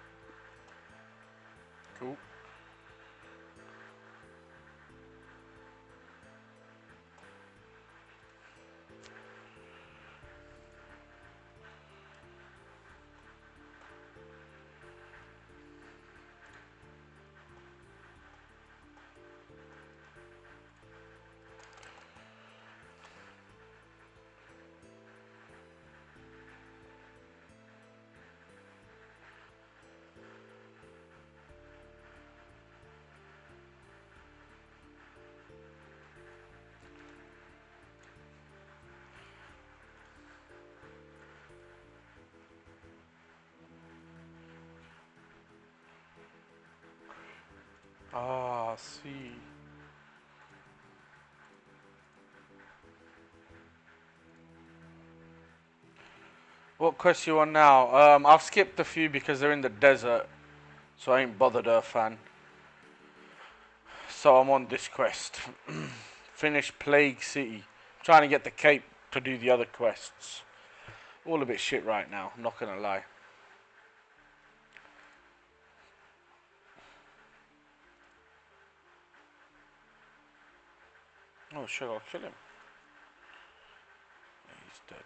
Cool. Ah, see. What quest you on now? I've skipped a few because they're in the desert, so I ain't bothered her fan. So I'm on this quest. Finish Plague City. I'm trying to get the cape to do the other quests. All a bit shit right now, I'm not gonna lie. Oh shit, I'll kill him. He's dead.